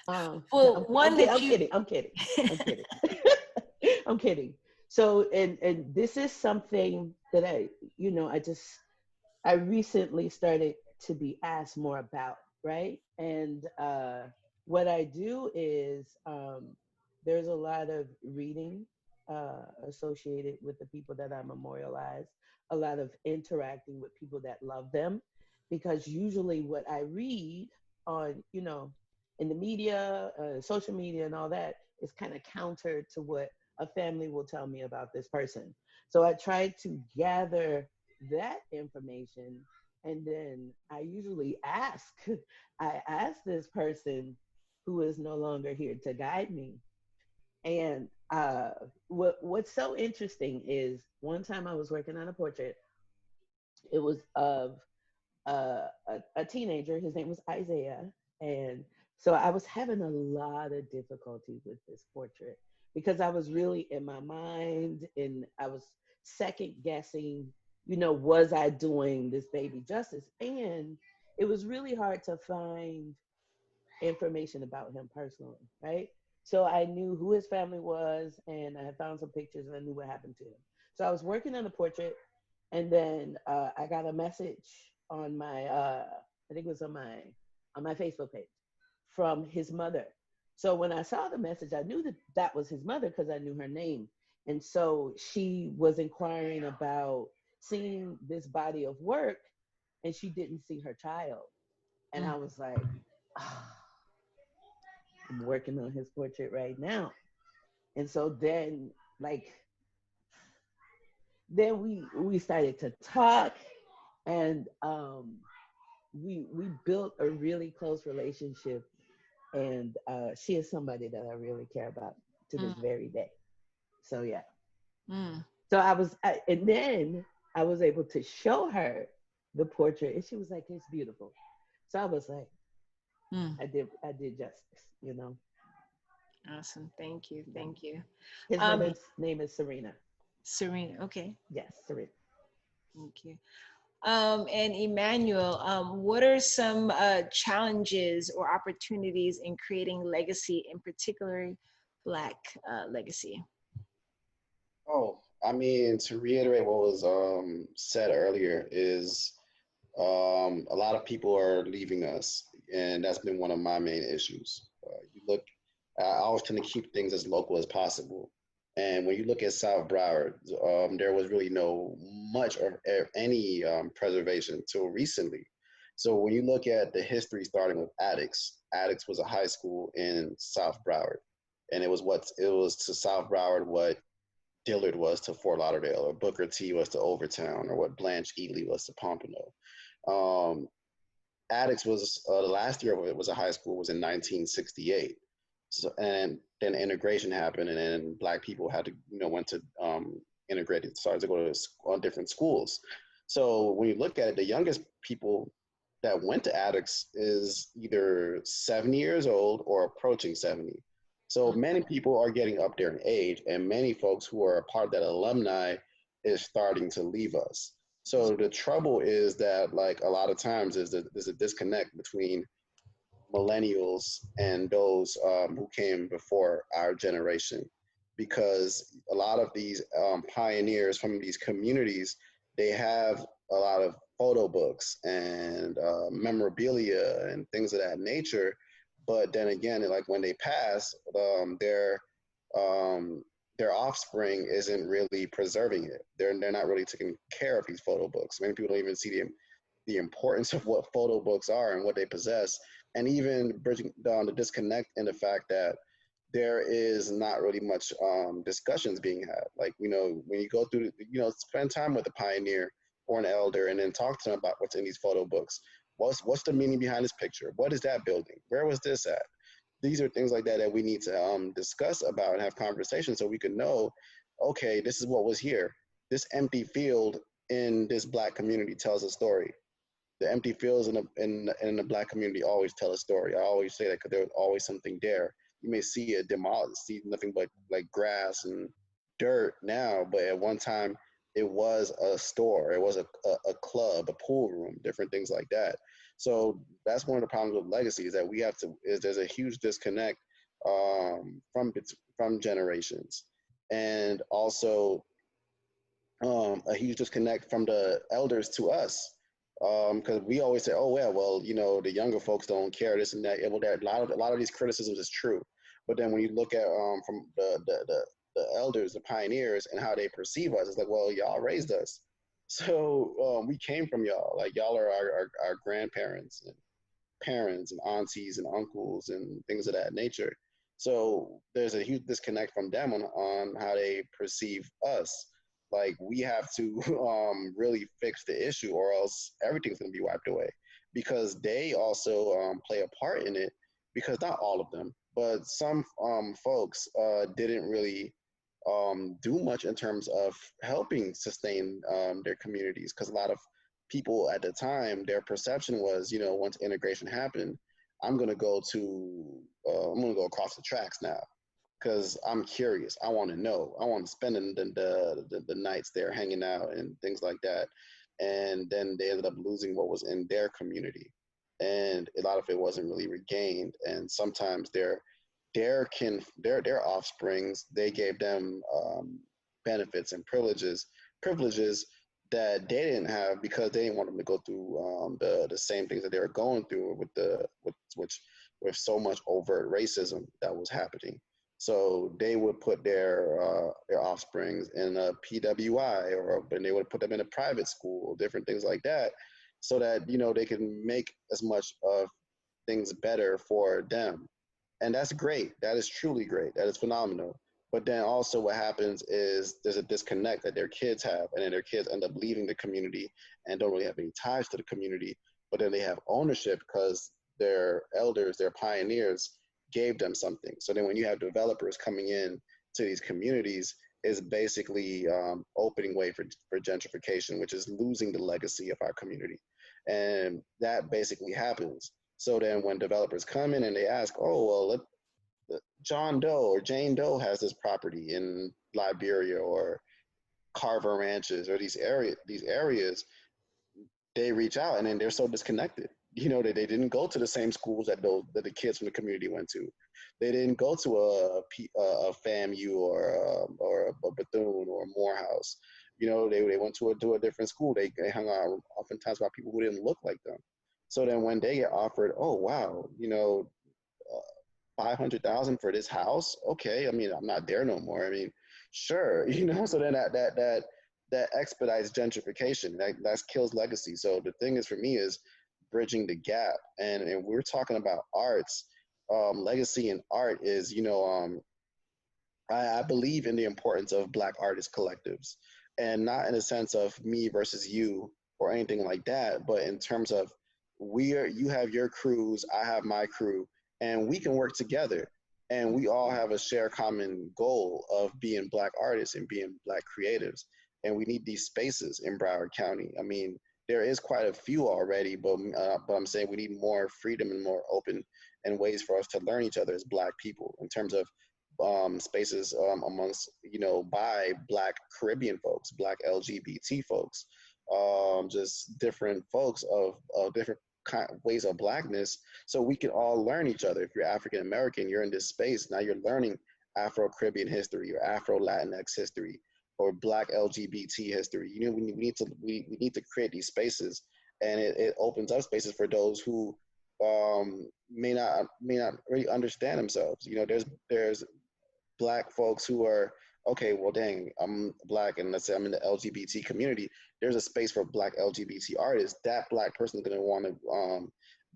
No, Well, I'm one kidding. that I'm you, kidding. I'm kidding. I'm kidding. I'm kidding. So, and this is something that I recently started to be asked more about, right? And what I do is, there's a lot of reading associated with the people that I memorialize, a lot of interacting with people that love them, because usually what I read on, in the media, social media, and all that is kind of counter to what a family will tell me about this person. So I try to gather that information, and then I usually ask I ask this person who is no longer here to guide me. And what's so interesting is, one time I was working on a portrait. It was of a teenager. His name was Isaiah. And so I was having a lot of difficulty with this portrait, because I was really in my mind and I was second guessing, was I doing this baby justice? And it was really hard to find information about him personally, right? So I knew who his family was, and I had found some pictures, and I knew what happened to him. So I was working on the portrait, and then I got a message on my, I think it was on my Facebook page, from his mother. So when I saw the message, I knew that that was his mother because I knew her name. And so she was inquiring about seeing this body of work, and she didn't see her child. And I was like, I'm working on his portrait right now. And so then, like, then we started to talk, and we built a really close relationship. And she is somebody that I really care about to this Mm, very day. So yeah. mm, So and then I was able to show her the portrait, and she was like, "It's beautiful." So I was like, mm. I did justice, you know. Awesome. Thank you. Yeah. Thank you. His Um, name is Serena. Serena. Okay. Yes, Serena. Thank you. And Emmanuel, what are some challenges or opportunities in creating legacy, in particular, Black legacy? Oh, I mean, to reiterate what was said earlier is a lot of people are leaving us, and that's been one of my main issues. You look, I always tend to keep things as local as possible. And when you look at South Broward, there was really no much or any preservation till recently. So when you look at the history starting with Addicts was a high school in South Broward, and it was to South Broward what Dillard was to Fort Lauderdale, or Booker T was to Overtown, or what Blanche Ely was to Pompano. Um, Addicts was the last year of it was a high school was in 1968. So and then integration happened, and then Black people had to went to integrated started to go to different schools. So when you look at it, the youngest people that went to Addicts is either 70 years old or approaching 70. So many people are getting up there in age, and many folks who are a part of that alumni is starting to leave us. So the trouble is that, like, a lot of times there's a disconnect between millennials and those who came before our generation, because a lot of these pioneers from these communities, they have a lot of photo books and memorabilia and things of that nature. But then again, like when they pass, um, their offspring isn't really preserving it. They're not really taking care of these photo books. Many people don't even see the importance of what photo books are and what they possess, and even bridging down the disconnect in the fact that there is not really much discussions being had. Like, when you go through, spend time with a pioneer or an elder, and then talk to them about what's in these photo books. What's the meaning behind this picture? What is that building? Where was this at? These are things like that that we need to discuss about and have conversations, so we can know, okay, this is what was here. This empty field in this Black community tells a story. The empty fields in the Black community always tell a story. I always say that because there's always something there. You may see it demolished, see nothing but like grass and dirt now, but at one time it was a store, it was a club, a pool room, different things like that. So that's one of the problems with legacy, is that there's a huge disconnect from generations, and also a huge disconnect from the elders to us, because we always say, oh well, the younger folks don't care, this and that. Well, a lot of these criticisms is true, but then when you look at from the elders, the pioneers, and how they perceive us, it's like, well, y'all raised us, so we came from y'all. Like, y'all are our grandparents and parents and aunties and uncles and things of that nature. So there's a huge disconnect from them on how they perceive us. Like, we have to really fix the issue, or else everything's going to be wiped away, because they also play a part in it, because not all of them, but some folks didn't really do much in terms of helping sustain their communities, because a lot of people at the time, their perception was, once integration happened, I'm going to go across the tracks now, because I'm curious. I want to know. I want to spend the nights there hanging out and things like that. And then they ended up losing what was in their community, and a lot of it wasn't really regained. And sometimes their offsprings, they gave them benefits and privileges that they didn't have, because they didn't want them to go through the same things that they were going through with so much overt racism that was happening. So they would put their offsprings in a PWI, and they would put them in a private school, different things like that, so that they can make as much of things better for them. And that's great. That is truly great. That is phenomenal. But then also what happens is there's a disconnect that their kids have, and then their kids end up leaving the community and don't really have any ties to the community, but then they have ownership because their elders, their pioneers gave them something. So then when you have developers coming in to these communities, is basically opening way for gentrification, which is losing the legacy of our community. And that basically happens. So then when developers come in and they ask, oh, well, John Doe or Jane Doe has this property in Liberia or Carver Ranches or these areas, they reach out and then they're so disconnected. You know, that they didn't go to the same schools that the kids from the community went to. They didn't go to a FAMU or a Bethune or a Morehouse. You know, they went to a different school. They hung out oftentimes by people who didn't look like them. So then when they get offered, oh wow, 500,000 for this house, okay. I mean, I'm not there no more. I mean, sure, So then that expedites gentrification. That kills legacy. So the thing is for me is bridging the gap, and we're talking about arts. Legacy in art is, I believe in the importance of Black artist collectives, and not in a sense of me versus you or anything like that, but in terms of you have your crews, I have my crew, and we can work together. And we all have a shared common goal of being Black artists and being Black creatives. And we need these spaces in Broward County. I mean, there is quite a few already, but I'm saying we need more freedom and more open and ways for us to learn each other as Black people in terms of spaces amongst, by Black Caribbean folks, Black LGBT folks, just different folks of different ways of Blackness, so we can all learn each other. If you're African American, you're in this space, now you're learning Afro-Caribbean history or Afro-Latinx history or Black LGBT history. We need to create these spaces, and it opens up spaces for those who may not really understand themselves. There's Black folks who are, okay, well, dang, I'm Black, and let's say I'm in the LGBT community. There's a space for Black LGBT artists. That Black person is going to want to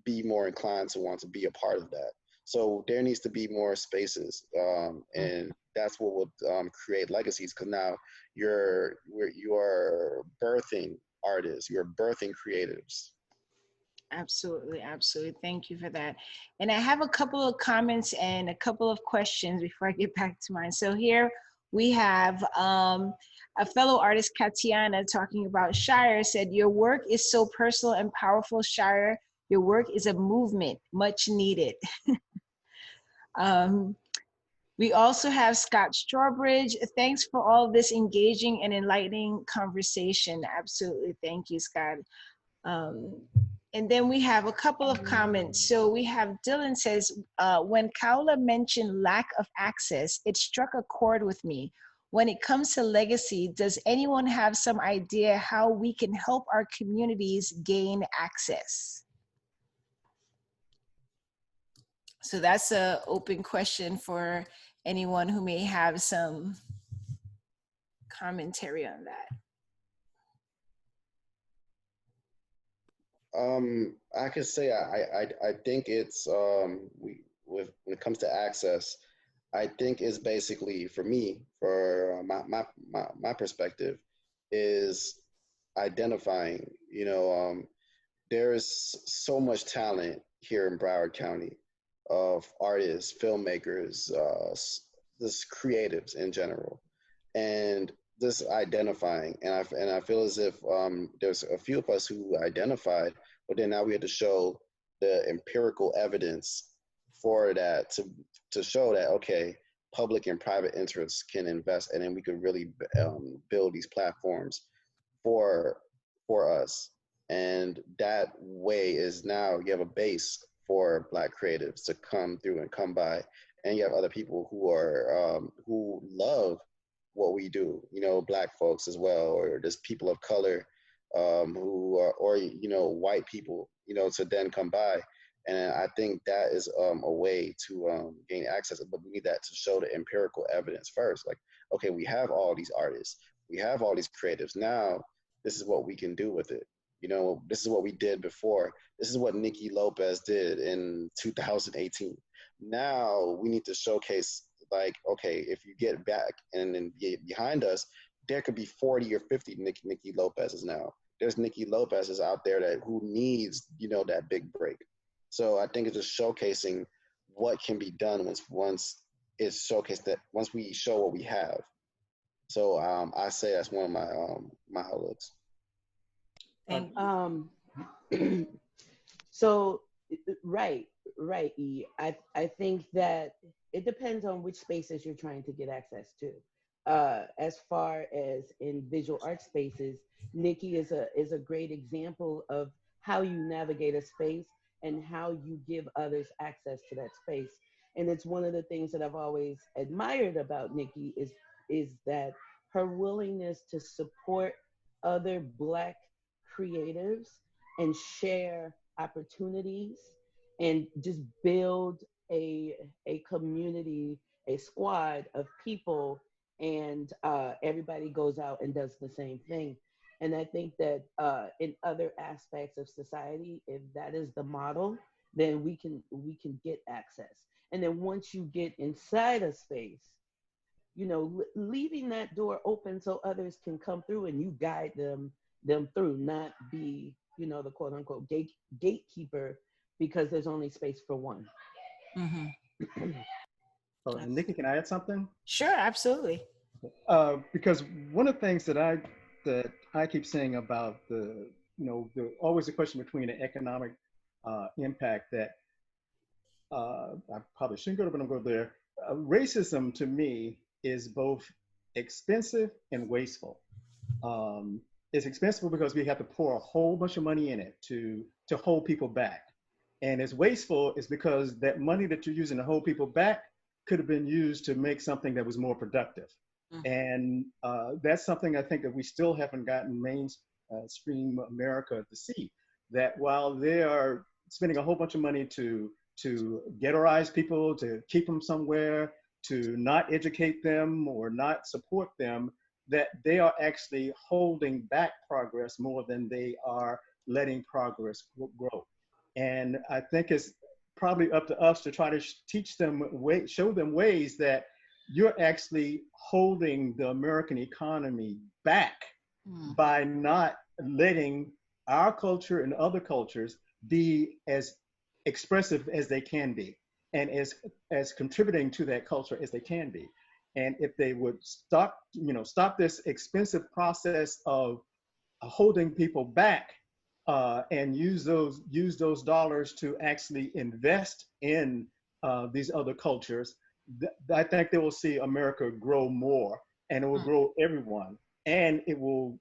be more inclined to want to be a part of that. So there needs to be more spaces, and that's what will create legacies. Because now you're birthing artists, you're birthing creatives. Absolutely, absolutely. Thank you for that. And I have a couple of comments and a couple of questions before I get back to mine. So here we have a fellow artist, Katiana, talking about Shire, said, your work is so personal and powerful, Shire. Your work is a movement, much needed. We also have Scott Strawbridge. Thanks for all this engaging and enlightening conversation. Absolutely. Thank you, Scott. And then we have a couple of comments. So we have Dylan says, when Khaulah mentioned lack of access, it struck a chord with me. When it comes to legacy, does anyone have some idea how we can help our communities gain access? So that's an open question for anyone who may have some commentary on that. I could say I think it's when it comes to access, I think it's basically for me, for my perspective, is identifying. There's so much talent here in Broward County of artists, filmmakers, just creatives in general, and just identifying. And I feel as if there's a few of us who identified, but then now we had to show the empirical evidence for that to show that, okay, public and private interests can invest, and then we could really build these platforms for us. And that way is now you have a base for Black creatives to come through and come by, and you have other people who are who love what we do, Black folks as well, or just people of color who are, or white people, to then come by. And I think that is a way to gain access, but we need that to show the empirical evidence first. Like, okay, we have all these artists, we have all these creatives. Now, this is what we can do with it. You know, this is what we did before. This is what Niki Lopez did in 2018. Now we need to showcase, like, okay, if you get back and then behind us, there could be 40 or 50 Niki Lopez's now. There's Niki Lopez's out there that who needs, you know, that big break. So I think it's just showcasing what can be done once it's showcased, that once we show what we have. So I say that's one of my outlooks. Thank So, right, E. I think that it depends on which spaces you're trying to get access to. As far as in visual art spaces, Niki is a great example of how you navigate a space and how you give others access to that space. And it's one of the things that I've always admired about Niki is that her willingness to support other Black creatives and share opportunities and just build a community, a squad of people, and everybody goes out and does the same thing. And I think that in other aspects of society, if that is the model, then we can get access. And then once you get inside a space, you know, leaving that door open so others can come through and you guide them through, not be, you know, the quote unquote gatekeeper because there's only space for one. Oh, and Niki, can I add something? Sure, absolutely. Because one of the things that I keep saying about the always the question between the economic impact that I probably shouldn't go to, but I'm going there. Racism to me is both expensive and wasteful. It's expensive because we have to pour a whole bunch of money in it to hold people back. And it's wasteful is because that money that you're using to hold people back could have been used to make something that was more productive. And that's something I think that we still haven't gotten mainstream America to see, that while they are spending a whole bunch of money to ghettoize people, to keep them somewhere, to not educate them or not support them, that they are actually holding back progress more than they are letting progress grow. And I think it's probably up to us to try to teach them, show them ways that you're actually holding the American economy back by not letting our culture and other cultures be as expressive as they can be and as contributing to that culture as they can be. And if they would stop this expensive process of holding people back and use those dollars to actually invest in these other cultures, I think they will see America grow more, and it will grow everyone, and it will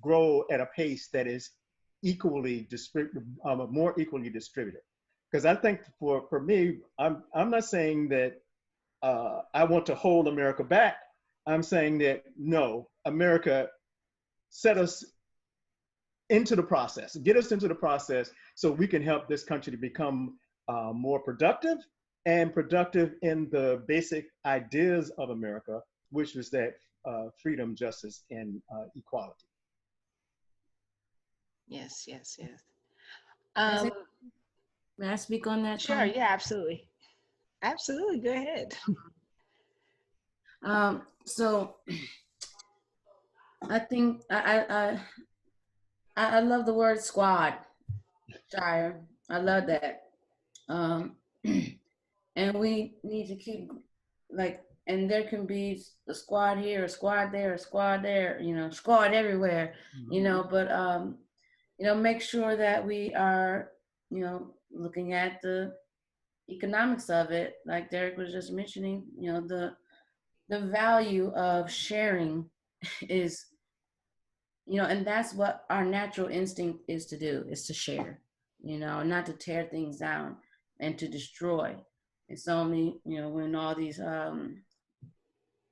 grow at a pace that is more equally distributed. Because I think for me, I'm not saying that I want to hold America back. I'm saying that no, America, set us into the process, get us into the process so we can help this country to become more productive and productive in the basic ideas of America, which was that freedom, justice, and equality. Yes, yes, yes. May I speak on that? Sure, yeah, absolutely. Absolutely, go ahead. So I think I love the word squad, Chire. I love that. And we need to keep and there can be a squad here, a squad there, a squad there, squad everywhere, but make sure that we are, looking at the economics of it, like Derek was just mentioning, the value of sharing is, and that's what our natural instinct is to do, is to share, not to tear things down and to destroy. It's only, when all these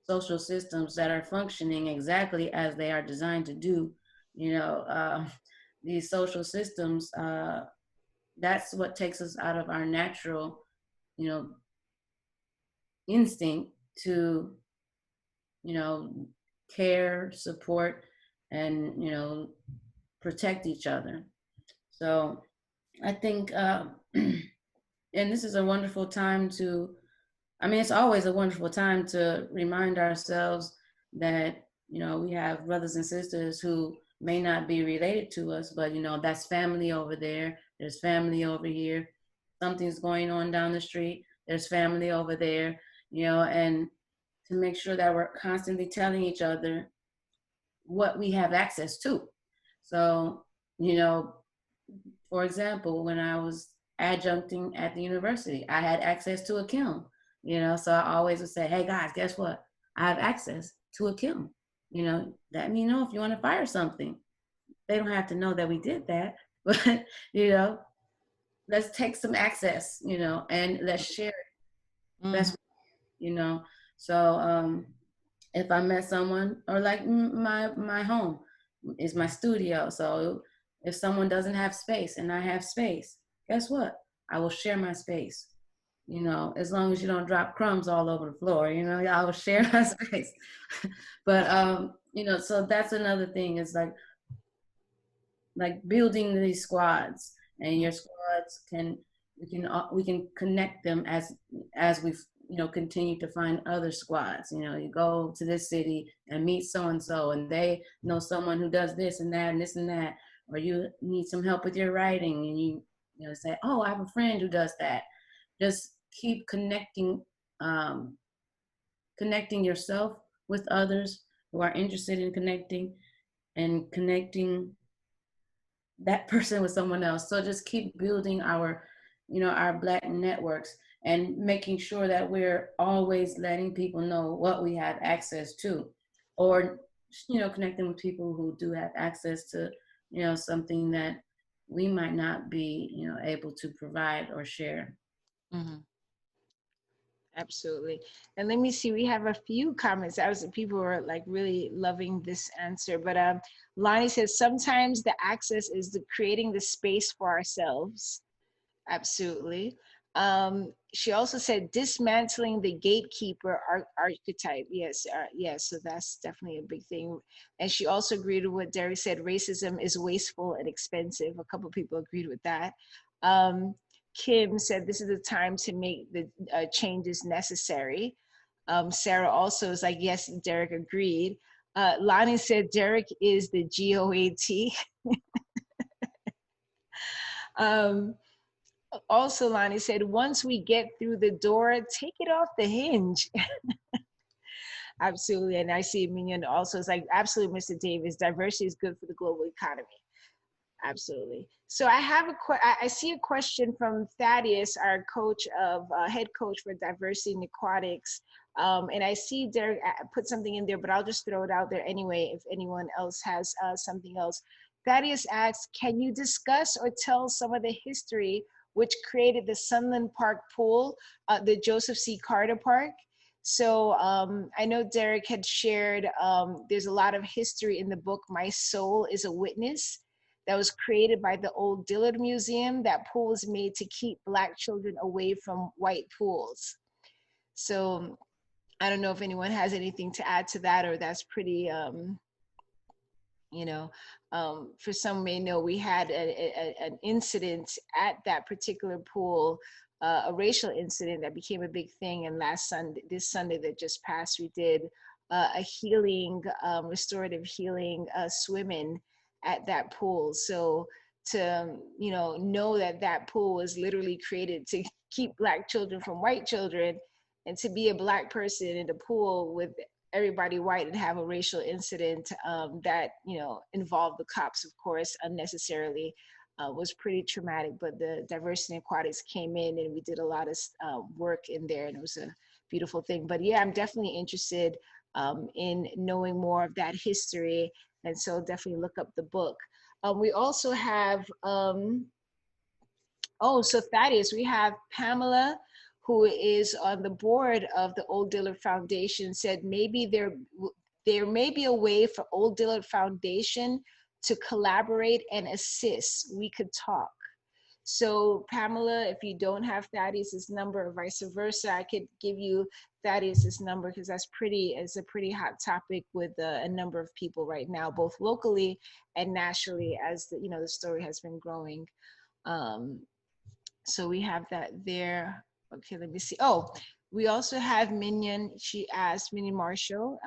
social systems that are functioning exactly as they are designed to do, these social systems, that's what takes us out of our natural, instinct to, care, support, and, protect each other. So I think, and this is a wonderful time to, I mean, it's always a wonderful time to remind ourselves that, you know, we have brothers and sisters who may not be related to us, but, you know, that's family over there. There's family over here. Something's going on down the street. There's family over there, you know, and to make sure that we're constantly telling each other what we have access to. So, you know, for example, when I was adjuncting at the university, I had access to a kiln, you know, so I always would say, hey guys, guess what? I have access to a kiln. You know, let me know if you want to fire something. They don't have to know that we did that, but, you know, let's take some access, you know, and let's share it. That's, you know, so if I met someone, or like my home is my studio. So if someone doesn't have space and I have space, guess what? I will share my space. You know, as long as you don't drop crumbs all over the floor, you know, I will share my space. But you know, so that's another thing, is like building these squads, and your squads we can connect them as we, you know, continue to find other squads. You know, you go to this city and meet so and so, and they know someone who does this and that and this and that, or you need some help with your writing, and you know, say, oh, I have a friend who does that. Just keep connecting yourself with others who are interested in connecting, and connecting that person with someone else. So just keep building our, you know, our Black networks, and making sure that we're always letting people know what we have access to, or, you know, connecting with people who do have access to, you know, something that we might not be, you know, able to provide or share. Absolutely. And let me see, we have a few comments. People were like really loving this answer, but Lonnie says sometimes the access is the creating the space for ourselves. Absolutely. She also said dismantling the gatekeeper archetype. Yes, yes. So that's definitely a big thing. And she also agreed with what Derek said. Racism is wasteful and expensive. A couple of people agreed with that. Kim said this is the time to make the changes necessary. Sarah also is like, yes, Derek agreed. Lonnie said Derek is the GOAT. Also, Lonnie said, once we get through the door, take it off the hinge. Absolutely. And I see Minion also is like, absolutely, Mr. Davis, diversity is good for the global economy. Absolutely. So I have I see a question from Thaddeus, our head coach for diversity and aquatics. And I see Derek put something in there, but I'll just throw it out there anyway, if anyone else has something else. Thaddeus asks, can you discuss or tell some of the history which created the Sunland Park pool, the Joseph C. Carter Park? So I know Derek had shared, there's a lot of history in the book, My Soul is a Witness, that was created by the Old Dillard Museum. That pool was made to keep Black children away from white pools. So I don't know if anyone has anything to add to that, or that's pretty, you know, for some may know, we had an incident at that particular pool, a racial incident that became a big thing. And this Sunday that just passed, we did a healing, restorative healing swimming at that pool. So to, you know that that pool was literally created to keep Black children from white children, and to be a Black person in the pool with everybody white and have a racial incident that, you know, involved the cops, of course, unnecessarily, was pretty traumatic. But the Diversity and Aquatics came in and we did a lot of work in there, and it was a beautiful thing. But yeah, I'm definitely interested in knowing more of that history. And so definitely look up the book. We also have, so Thaddeus, we have Pamela, who is on the board of the Old Dillard Foundation, said maybe there may be a way for Old Dillard Foundation to collaborate and assist. We could talk. So Pamela, if you don't have Thaddeus's number or vice versa, I could give you Thaddeus's number, because it's a pretty hot topic with a number of people right now, both locally and nationally, as the story has been growing. So we have that there. Okay, let me see. Oh, we also have Minion. She asked Minion Marshall.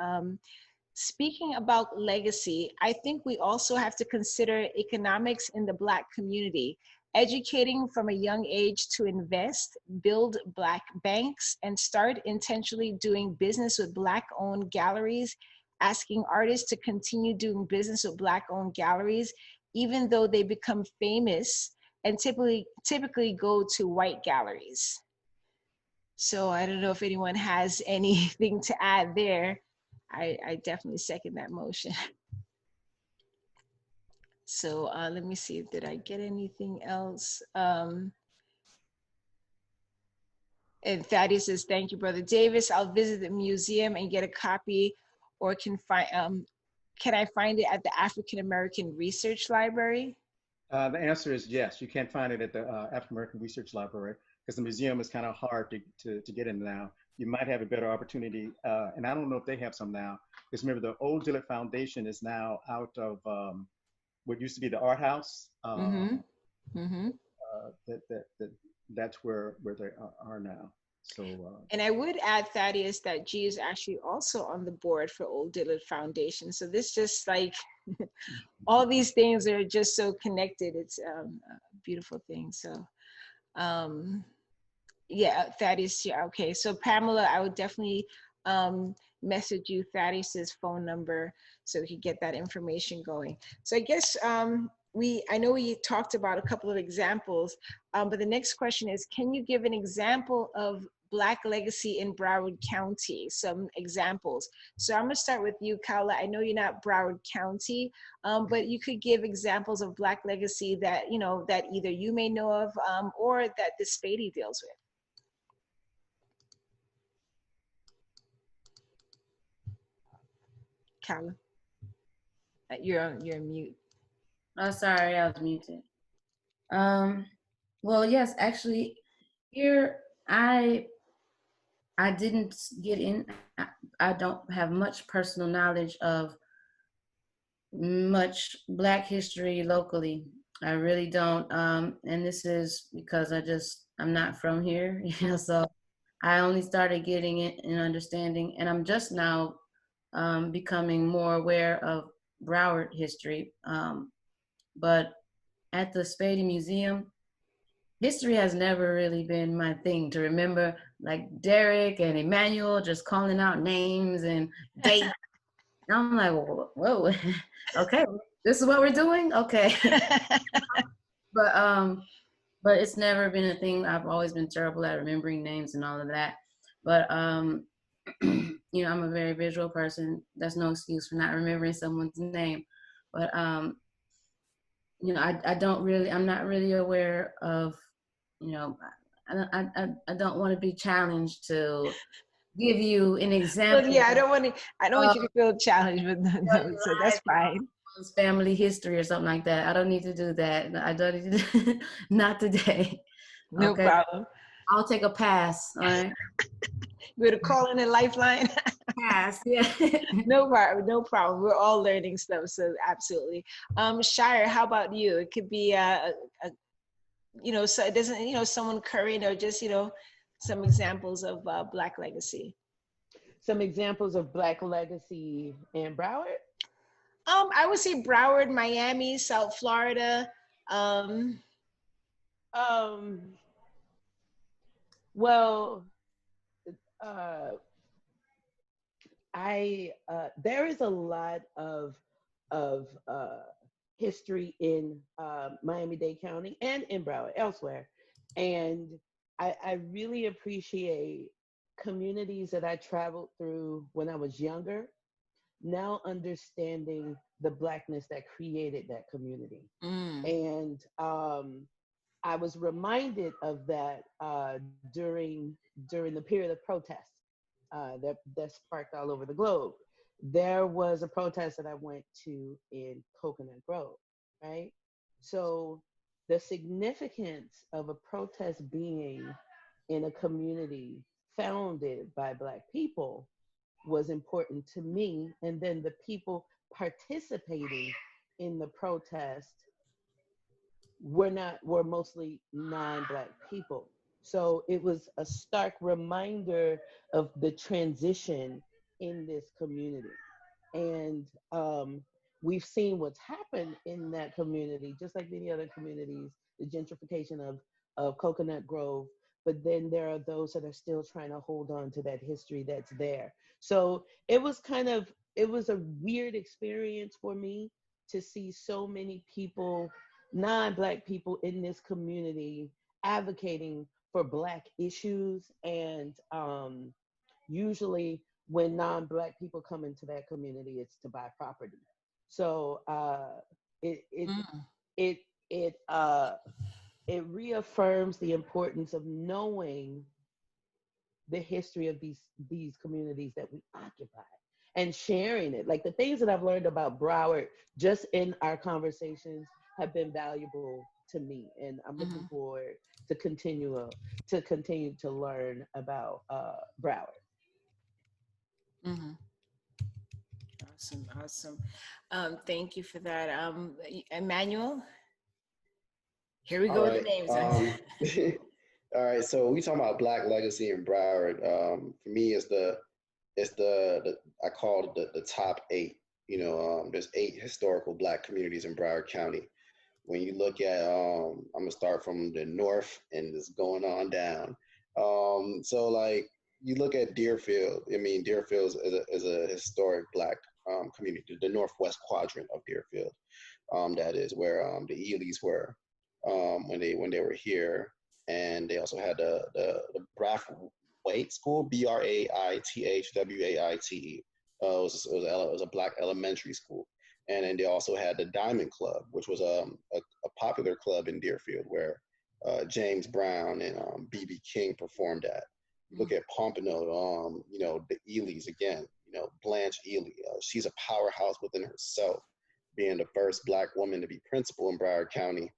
Speaking about legacy, I think we also have to consider economics in the Black community, educating from a young age to invest, build Black banks, and start intentionally doing business with Black-owned galleries, asking artists to continue doing business with Black-owned galleries, even though they become famous and typically go to white galleries. So I don't know if anyone has anything to add there. I definitely second that motion. So let me see, did I get anything else? And Thaddeus says, thank you, Brother Davis. I'll visit the museum and get a copy, or can I find it at the African American Research Library? The answer is yes. You can find it at the African American Research Library, because the museum is kind of hard to get in now. You might have a better opportunity, and I don't know if they have some now, because remember the Old Gillett Foundation is now out of what used to be the art house. That's where they are now. So, and I would add, Thaddeus, that G is actually also on the board for Old Gillett Foundation. So this just like all these things are just so connected. It's a beautiful thing. So yeah, Thaddeus, yeah, okay. So Pamela, I would definitely message you Thaddeus's phone number so we could get that information going. So I guess I know we talked about a couple of examples, but the next question is, can you give an example of Black legacy in Broward County? Some examples. So I'm gonna start with you, Khaulah. I know you're not Broward County, but you could give examples of Black legacy that that either you may know of or that the Spady deals with. Khaulah, you're on mute. Oh, sorry, I was muted. Well, yes, actually, here I didn't get in. I don't have much personal knowledge of much Black history locally. I really don't. And this is because I'm not from here, so I only started getting it and understanding, and I'm just now becoming more aware of Broward history. But at the Spady Museum, history has never really been my thing to remember, like Derek and Emmanuel just calling out names and dates. I'm like, whoa, okay, this is what we're doing, okay. But it's never been a thing. I've always been terrible at remembering names and all of that. But I'm a very visual person. That's no excuse for not remembering someone's name. But I'm not really aware of, I don't want to be challenged to give you an example. Well, yeah, I don't want you to feel challenged, but no, so that's fine. Family history or something like that. I don't need to do that. I don't need to do not today. No okay? problem. I'll take a pass. All right. We're to call in a lifeline. Pass. Yeah. No problem. We're all learning stuff, so absolutely. Shire, how about you? It could be so it doesn't, someone current, or just some examples of Black legacy. Some examples of Black legacy in Broward? I would say Broward, Miami, South Florida. Well, there is a lot of history in Miami-Dade County and in Broward, elsewhere. And I really appreciate communities that I traveled through when I was younger, now understanding the Blackness that created that community. And I was reminded of that during the period of protest that sparked all over the globe. There was a protest that I went to in Coconut Grove, right? So the significance of a protest being in a community founded by Black people was important to me. And then the people participating in the protest were mostly non-Black people. So it was a stark reminder of the transition in this community. And we've seen what's happened in that community, just like many other communities, the gentrification of Coconut Grove. But then there are those that are still trying to hold on to that history that's there. So it was a weird experience for me to see so many people, non-Black people in this community advocating for Black issues. And usually when non-Black people come into that community, it's to buy property. So it reaffirms the importance of knowing the history of these communities that we occupy and sharing it. Like the things that I've learned about Broward just in our conversations have been valuable to me, and I'm looking forward to continue to learn about Broward. Awesome. Thank you for that. Emmanuel, here we All go with the right. names. All right. So we talking about Black legacy in Broward. For me, I call it the top 8. There's 8 historical Black communities in Broward County. When you look at, I'm gonna start from the north and just going on down. So like you look at Deerfield. I mean, Deerfield is a historic Black community, the northwest quadrant of Deerfield. That is where the Ely's were when they were here, and they also had the Braithwaite School, Braithwaite. It was a Black elementary school. And then they also had the Diamond Club, which was a popular club in Deerfield where James Brown and B.B. King performed at. Look at Pompano, the Ely's again, Blanche Ely. She's a powerhouse within herself, being the first Black woman to be principal in Broward County.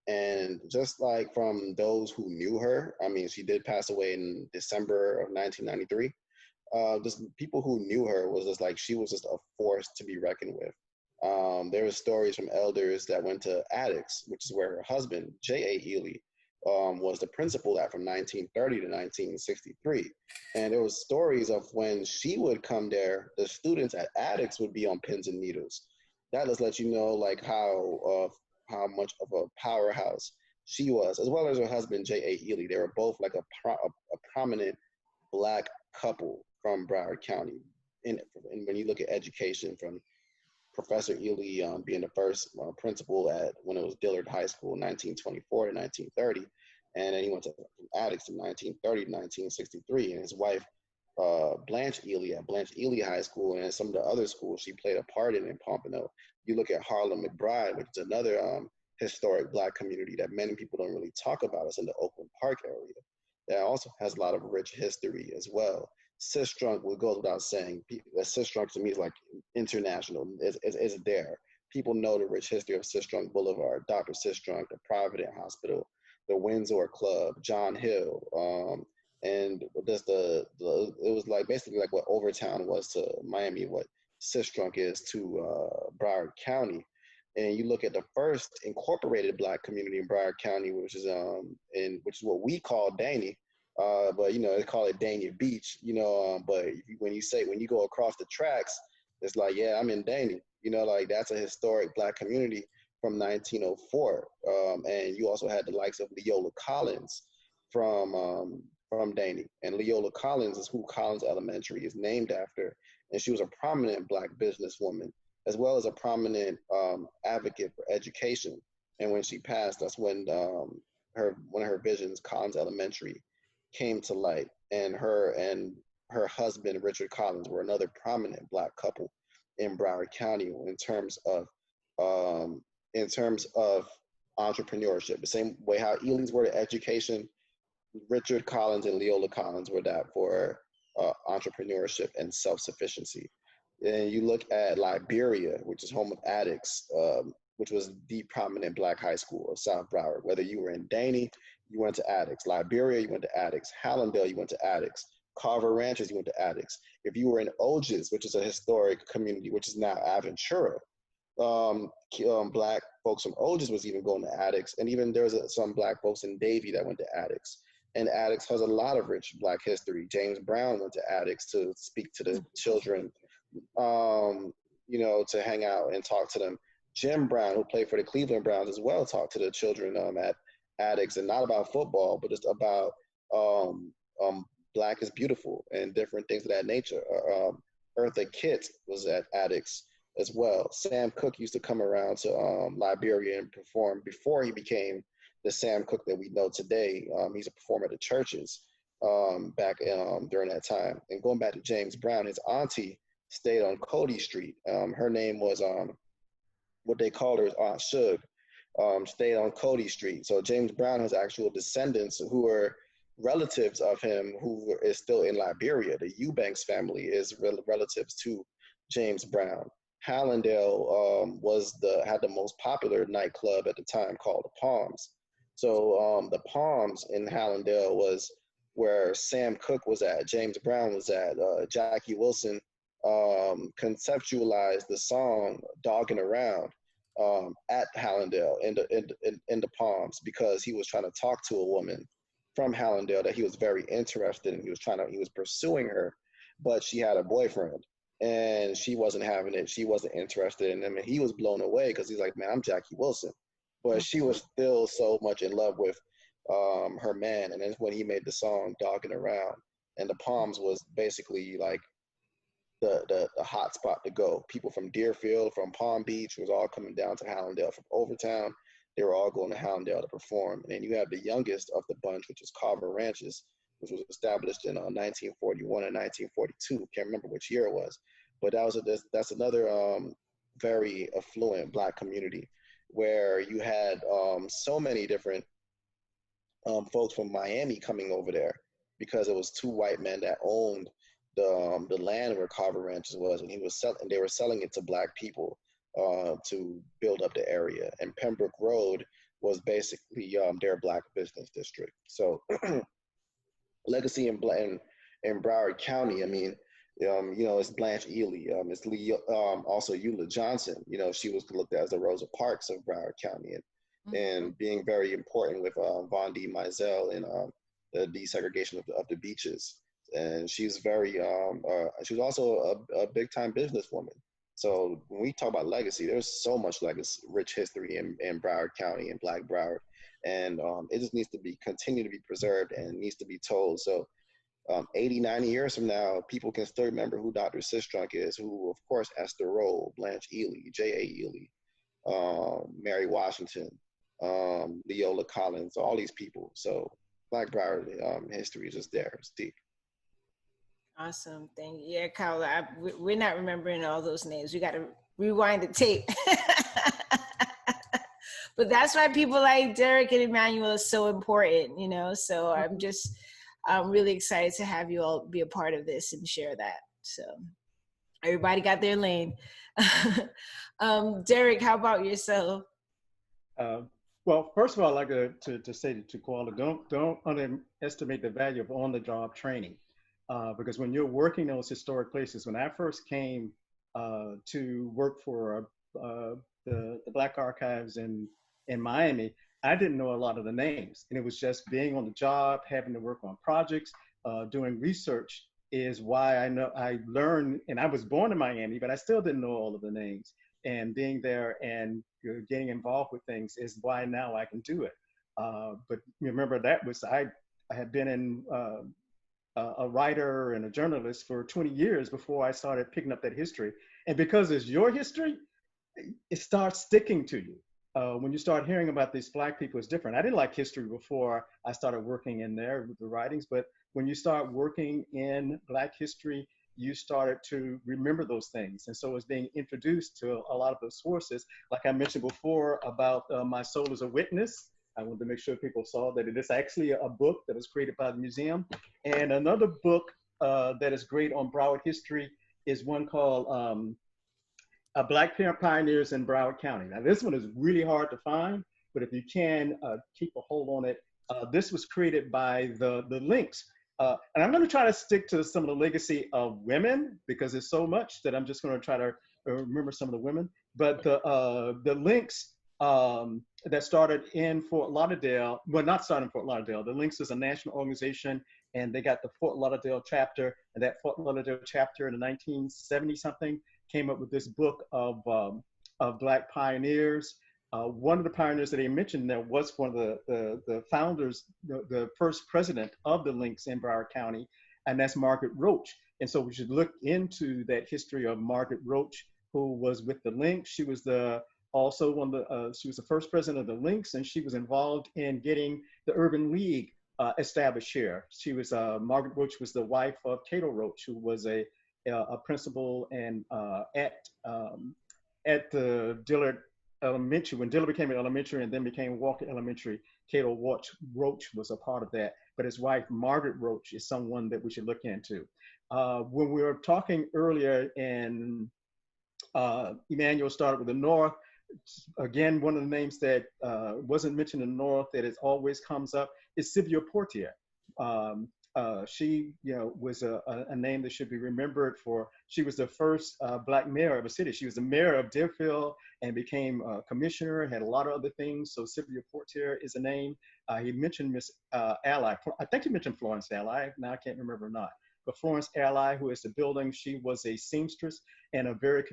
And just like from those who knew her, I mean, she did pass away in December of 1993. Just people who knew her was just like, she was just a force to be reckoned with. There were stories from elders that went to Addicts, which is where her husband, J.A. Ely, was the principal at from 1930 to 1963. And there was stories of when she would come there, the students at Addicts would be on pins and needles. That just lets you know like how much of a powerhouse she was, as well as her husband, J.A. Ely. They were both like a prominent Black couple from Broward County. And when you look at education, from Professor Ely being the first principal at when it was Dillard High School, 1924 to 1930, and then he went to Addicts from 1930 to 1963, and his wife Blanche Ely at Blanche Ely High School, and some of the other schools she played a part in Pompano. You look at Harlem McBride, which is another historic Black community that many people don't really talk about. It's in the Oakland Park area. That also has a lot of rich history as well. Sistrunk will go without saying. Sistrunk to me is like international. It's there. People know the rich history of Sistrunk Boulevard, Dr. Sistrunk, the Provident Hospital, the Windsor Club, John Hill, and just it was like basically like what Overtown was to Miami, what Sistrunk is to Broward County. And you look at the first incorporated Black community in Broward County, which is what we call Daney. But they call it Dania Beach, but when you go across the tracks, it's like, yeah, I'm in Daney, like that's a historic Black community from 1904. And you also had the likes of Leola Collins from Daney, and Leola Collins is who Collins Elementary is named after. And she was a prominent Black businesswoman, as well as a prominent advocate for education. And when she passed, that's when one of her visions, Collins Elementary, came to light, and her husband Richard Collins were another prominent Black couple in Broward County in terms of entrepreneurship. The same way how Ely's were to education, Richard Collins and Leola Collins were that for entrepreneurship and self-sufficiency. And you look at Liberia, which is home of Addicts, which was the prominent Black high school of South Broward. Whether you were in Daney, you went to Addicts. Liberia, you went to Addicts. Hallandale, you went to Addicts. Carver Ranches, you went to attics. If you were in Oges, which is a historic community, which is now Aventura, black folks from Oges was even going to attics. And even there's some black folks in Davie that went to attics. And attics has a lot of rich black history. James Brown went to attics to speak to the children, you know, to hang out and talk to them. Jim Brown, who played for the Cleveland Browns as well, talked to the children at attics, and not about football, but just about Black is beautiful and different things of that nature. Eartha Kitt was at attics as well. Sam Cooke used to come around to Liberia and perform before he became the Sam Cooke that we know today. He's a performer at the churches back during that time. And going back to James Brown, his auntie stayed on Cody Street. Her name was, what they called her is Aunt Suge, stayed on Cody Street. So James Brown has actual descendants who are relatives of him who is still in Liberia. The Eubanks family is relatives to James Brown. Hallandale had the most popular nightclub at the time called the Palms. So the Palms in Hallandale was where Sam Cooke was at, James Brown was at. Jackie Wilson conceptualized the song "Dogging Around" at Hallandale in the Palms, because he was trying to talk to a woman from Hallandale that he was very interested in. He was pursuing her, but she had a boyfriend and she wasn't having it. She wasn't interested in him, and he was blown away because he's like, man, I'm Jackie Wilson. But she was still so much in love with her man. And that's when he made the song "Dogging Around." And the Palms was basically like the hot spot to go. People from Deerfield, from Palm Beach was all coming down to Hallandale from Overtown. They were all going to Hallandale to perform. And then you have the youngest of the bunch, which is Carver Ranches, which was established in 1941 and 1942. Can't remember which year it was. But that's another very affluent Black community where you had so many different folks from Miami coming over there, because it was two white men that owned the land where Carver Ranches was, and they were selling it to Black people to build up the area. And Pembroke Road was basically their Black business district. So Legacy in Broward County, I mean, you know, it's Blanche Ely, it's also Eula Johnson. You know, she was looked at as the Rosa Parks of Broward County, and being very important with Von D. Mizell in the desegregation of the beaches. And she's very, she was also a big time businesswoman. So when we talk about legacy, there's so much legacy, rich history in Broward County and Black Broward. And it just needs to continue to be preserved and needs to be told. So 80, 90 years from now, people can still remember who Dr. Sistrunk is, who, of course, Esther Rolle, Blanche Ely, J.A. Ely, Mary Washington, Leola Collins, all these people. So Black Broward history is just there. It's deep. Awesome. Thank you. Yeah, Khaulah, we're not remembering all those names. We got to rewind the tape. But that's why people like Derek and Emmanuel is so important, you know? So I'm really excited to have you all be a part of this and share that. So everybody got their lane. Derek, how about yourself? Well, first of all, I'd like to say to Khaulah, don't underestimate the value of on-the-job training. Because when you're working those historic places, when I first came to work for the Black Archives in Miami, I didn't know a lot of the names. And it was just being on the job, having to work on projects, doing research is why I learned, and I was born in Miami, but I still didn't know all of the names. And being there and getting involved with things is why now I can do it. But remember, I had been in a writer and a journalist for 20 years before I started picking up that history. And because it's your history, it starts sticking to you. When you start hearing about these Black people, it's different. I didn't like history before I started working in there with the writings, but when you start working in Black history, you started to remember those things. And so it's being introduced to a lot of those sources. Like I mentioned before about My Soul is a Witness. I wanted to make sure people saw that it is actually a book that was created by the museum. And another book that is great on Broward history is one called Black Pioneers in Broward County. Now this one is really hard to find, but if you can keep a hold on it. This was created by the links And I'm going to try to stick to some of the legacy of women because there's so much that I'm just going to try to remember some of the women. But the links that started in Fort Lauderdale, well, not started in Fort Lauderdale. The Links is a national organization, and they got the Fort Lauderdale chapter. And that Fort Lauderdale chapter in the 1970 something came up with this book of Black pioneers. One of the pioneers that they mentioned there was one of the founders, the first president of the Links in Broward County, and that's Margaret Roach. And so we should look into that history of Margaret Roach, who was with the Links. She was also one of the, she was the first president of the Links, and she was involved in getting the Urban League established here. She was, Margaret Roach was the wife of Cato Roach, who was a principal and at the Dillard Elementary, when Dillard became an elementary and then became Walker Elementary, Cato Roach was a part of that. But his wife, Margaret Roach, is someone that we should look into. When we were talking earlier, and Emmanuel started with the North, again, one of the names that wasn't mentioned in the North that it always comes up is Sylvia Portier. She, was a name that should be remembered for. She was the first Black mayor of a city. She was the mayor of Deerfield and became a commissioner, had a lot of other things. So Sylvia Portier is a name. He mentioned Miss Ally. I think he mentioned Florence Ally. Now I can't remember or not. But Florence Ally, who is the building, she was a seamstress and a very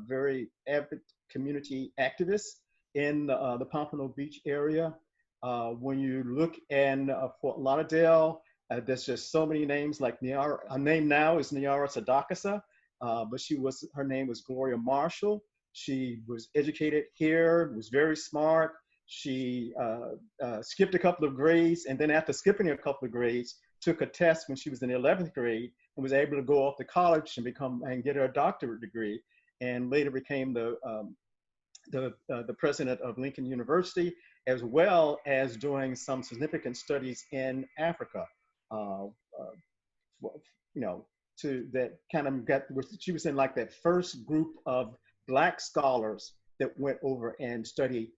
very avid community activist in the Pompano Beach area. When you look in Fort Lauderdale, there's just so many names like Niara. Her name now is Niara Sadakasa, but her name was Gloria Marshall. She was educated here, was very smart. She skipped a couple of grades, and then after skipping a couple of grades, took a test when she was in the 11th grade and was able to go off to college and get her doctorate degree, and later became the president of Lincoln University, as well as doing some significant studies in Africa. That kind of she was in like that first group of Black scholars that went over and studied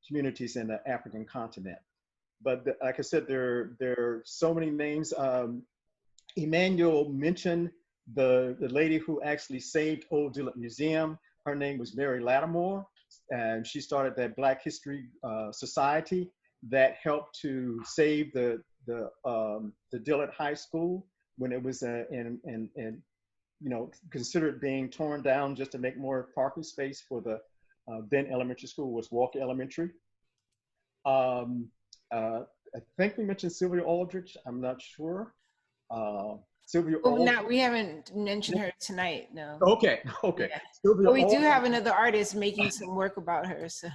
communities in the African continent. But like I said, there are so many names. Emmanuel mentioned the lady who actually saved Old Dillard Museum. Her name was Mary Lattimore, and she started that Black History Society that helped to save the Dillard High School when it was considered being torn down just to make more parking space for the then elementary school, was Walker Elementary. I think we mentioned Sylvia Aldrich. I'm not sure. Sylvia. Oh, we haven't mentioned her tonight. No. Okay. Yeah. But we do have another artist making some work about her. So.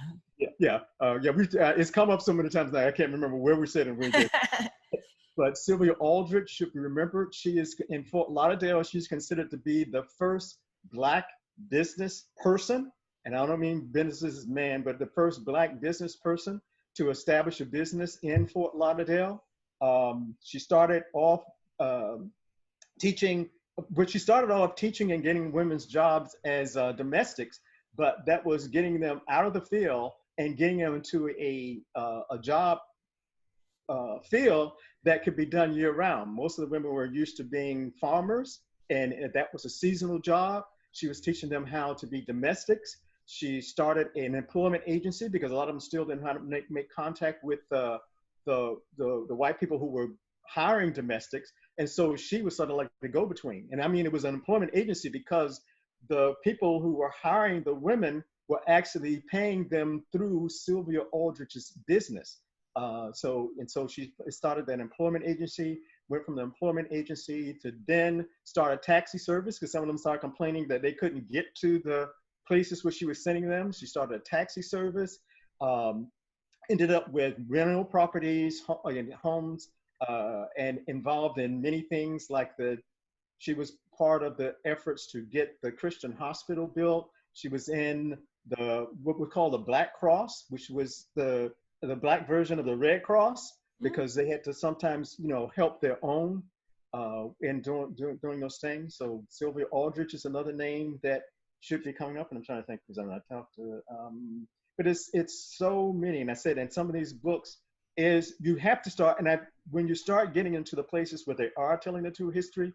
Yeah. It's come up so many times now. I can't remember where we said it. But Sylvia Aldrich should be remembered. She is in Fort Lauderdale. She's considered to be the first Black business person, and I don't mean businessman, but the first Black business person to establish a business in Fort Lauderdale. She started off teaching and getting women's jobs as domestics, but that was getting them out of the field and getting them into a job field that could be done year round. Most of the women were used to being farmers, and that was a seasonal job. She was teaching them how to be domestics. She started an employment agency because a lot of them still didn't know how to make contact with the white people who were hiring domestics. And so she was sort of like the go-between. And I mean, it was an employment agency because the people who were hiring the women were actually paying them through Sylvia Aldrich's business. So she started an employment agency, went from the employment agency to then start a taxi service because some of them started complaining that they couldn't get to the places where she was sending them. She started a taxi service, ended up with rental properties, homes, and involved in many things like she was part of the efforts to get the Christian hospital built. She was in what we call the Black Cross, which was the Black version of the Red Cross, because they had to sometimes, help their own in doing those things. So Sylvia Aldrich is another name that should be coming up, and I'm trying to think because I'm not talking to, but it's so many. And I said, in some of these books, is you have to start, and when you start getting into the places where they are telling the true history,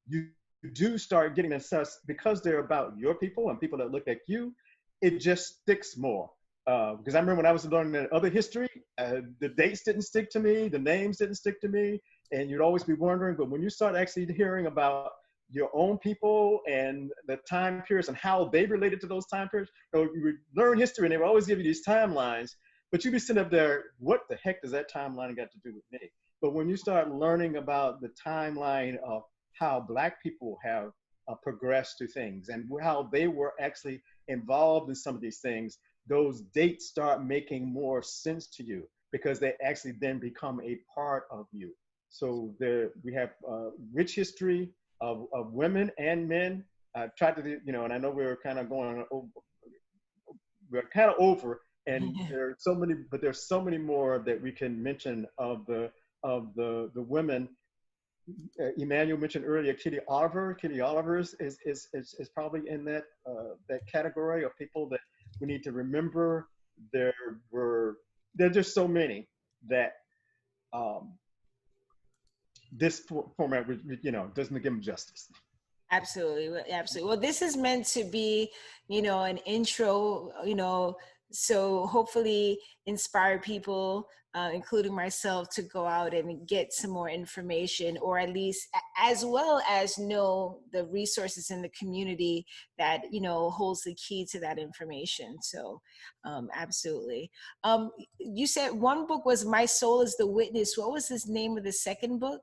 you do start getting assessed because they're about your people and people that look like you. It just sticks more. Because I remember when I was learning that other history, the dates didn't stick to me, the names didn't stick to me, and you'd always be wondering. But when you start actually hearing about your own people and the time periods and how they related to those time periods, you would learn history and they would always give you these timelines, but you'd be sitting up there, what the heck does that timeline got to do with me? But when you start learning about the timeline of how Black people have progressed through things and how they were actually involved in some of these things, those dates start making more sense to you because they actually then become a part of you. So we have rich history of women and men. I tried to, and I know we're kind of we're kind of over, and there's so many more that we can mention of the women. Emmanuel mentioned earlier Kitty Oliver. Kitty Oliver is probably in that category of people that we need to remember. There are just so many that this format, doesn't give them justice. Absolutely, absolutely. Well, this is meant to be, an intro, so hopefully inspire people, including myself, to go out and get some more information, or at least as well as know the resources in the community that, holds the key to that information. So absolutely. You said one book was My Soul is the Witness. What was the name of the second book?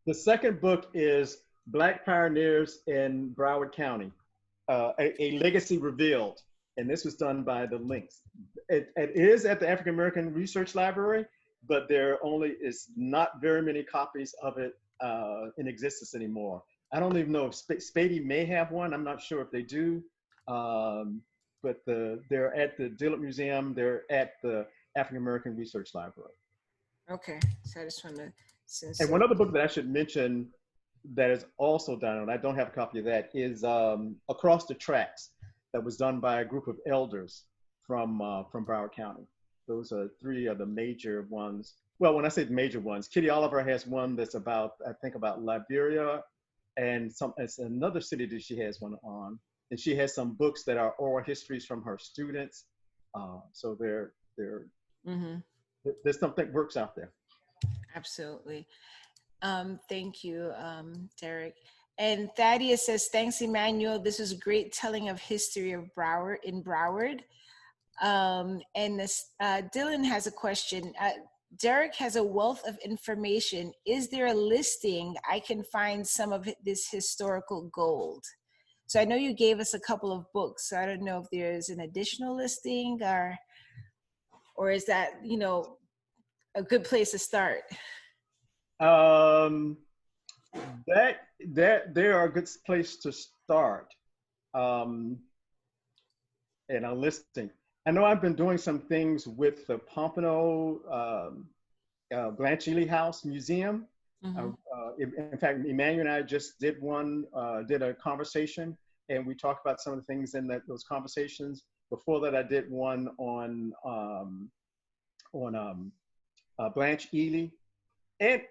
The second book is Black Pioneers in Broward County, a Legacy Revealed. And this was done by the Links. It is at the African American Research Library, but there only is not very many copies of it in existence anymore. I don't even know if Spady may have one. I'm not sure if they do. But they're at the Dillard Museum. They're at the African American Research Library. Okay, so I just want to. And one other book that I should mention that is also done, and I don't have a copy of that, is Across the Tracks, that was done by a group of elders from Broward County. Those are three of the major ones. Well, when I say major ones, Kitty Oliver has one that's about Liberia, and it's another city that she has one on. And she has some books that are oral histories from her students. So there's something that works out there. Absolutely. Thank you, Derek. And Thaddeus says, thanks, Emmanuel. This was great telling of history of Broward. And Dylan has a question. Derek has a wealth of information. Is there a listing I can find some of this historical gold? So I know you gave us a couple of books. So I don't know if there's an additional listing or is that, a good place to start? That they are a good place to start. And a listing. I know I've been doing some things with the Pompano Blanche Ely House Museum. Mm-hmm. In fact, Emmanuel and I just did a conversation, and we talked about some of the things in those conversations. Before that, I did one on Blanche Ely, and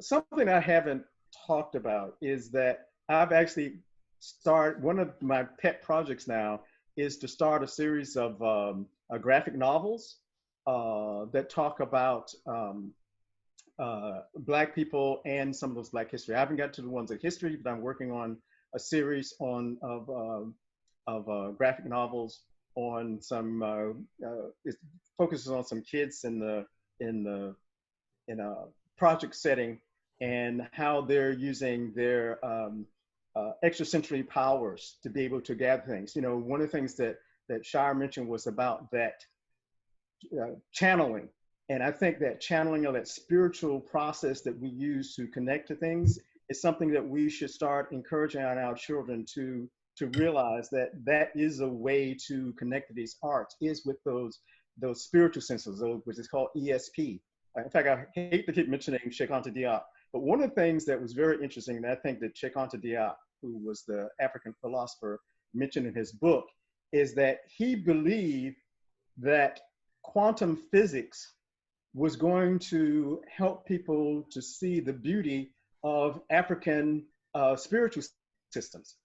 something I haven't talked about is that I've actually started, one of my pet projects now is to start a series of graphic novels that talk about Black people and some of those Black history. I haven't got to the ones of history, but I'm working on a series of graphic novels on some, it focuses on some kids in a project setting and how they're using their extrasensory powers to be able to gather things. One of the things that Shire mentioned was about that channeling. And I think that channeling, or that spiritual process that we use to connect to things, is something that we should start encouraging our children to realize that is a way to connect to these arts, is with those spiritual senses, which is called ESP. In fact, I hate to keep mentioning Cheikh Anta Diop, but one of the things that was very interesting, and I think that Cheikh Anta Diop, who was the African philosopher, mentioned in his book, is that he believed that quantum physics was going to help people to see the beauty of African spiritual systems.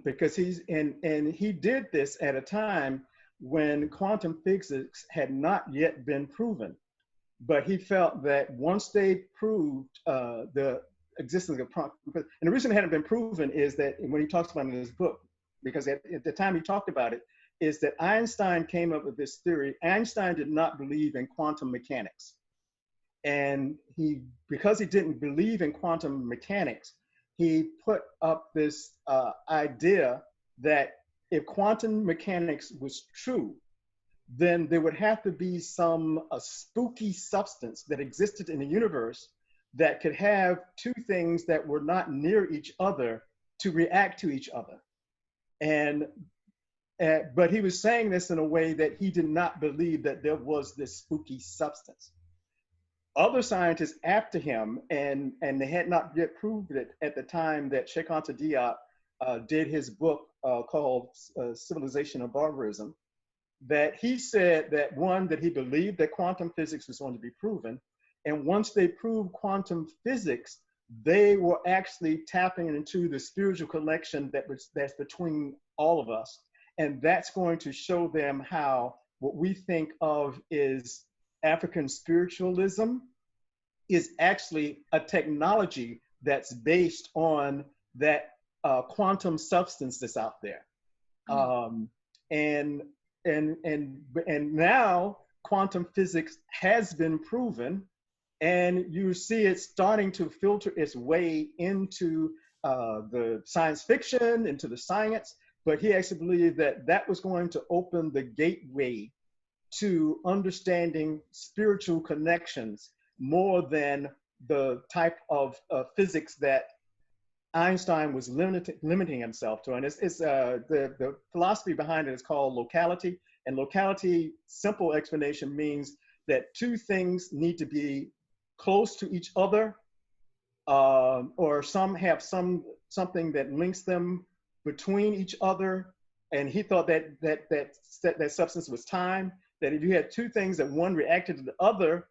Because he did this at a time when quantum physics had not yet been proven. But he felt that once they proved the existence of quantum, and the reason it hadn't been proven is that when he talks about it in his book, because at the time he talked about it, is that Einstein came up with this theory. Einstein did not believe in quantum mechanics. And because he didn't believe in quantum mechanics, he put up this idea that if quantum mechanics was true, then there would have to be some spooky substance that existed in the universe that could have two things that were not near each other to react to each other. But he was saying this in a way that he did not believe that there was this spooky substance. Other scientists after him, and they had not yet proved it at the time that Cheikh Anta Diop did his book called Civilization of Barbarism, that he said that one, that he believed that quantum physics was going to be proven. And once they proved quantum physics, they were actually tapping into the spiritual connection that's between all of us. And that's going to show them how what we think of is African spiritualism is actually a technology that's based on that quantum substance that's out there. And now quantum physics has been proven, and you see it starting to filter its way into the science fiction, into the science. But he actually believed that that was going to open the gateway to understanding spiritual connections more than the type of physics that Einstein was limiting himself to. And the philosophy behind it is called locality. And locality, simple explanation, means that two things need to be close to each other, or some have something that links them between each other. And he thought that substance was time, that if you had two things that one reacted to the other,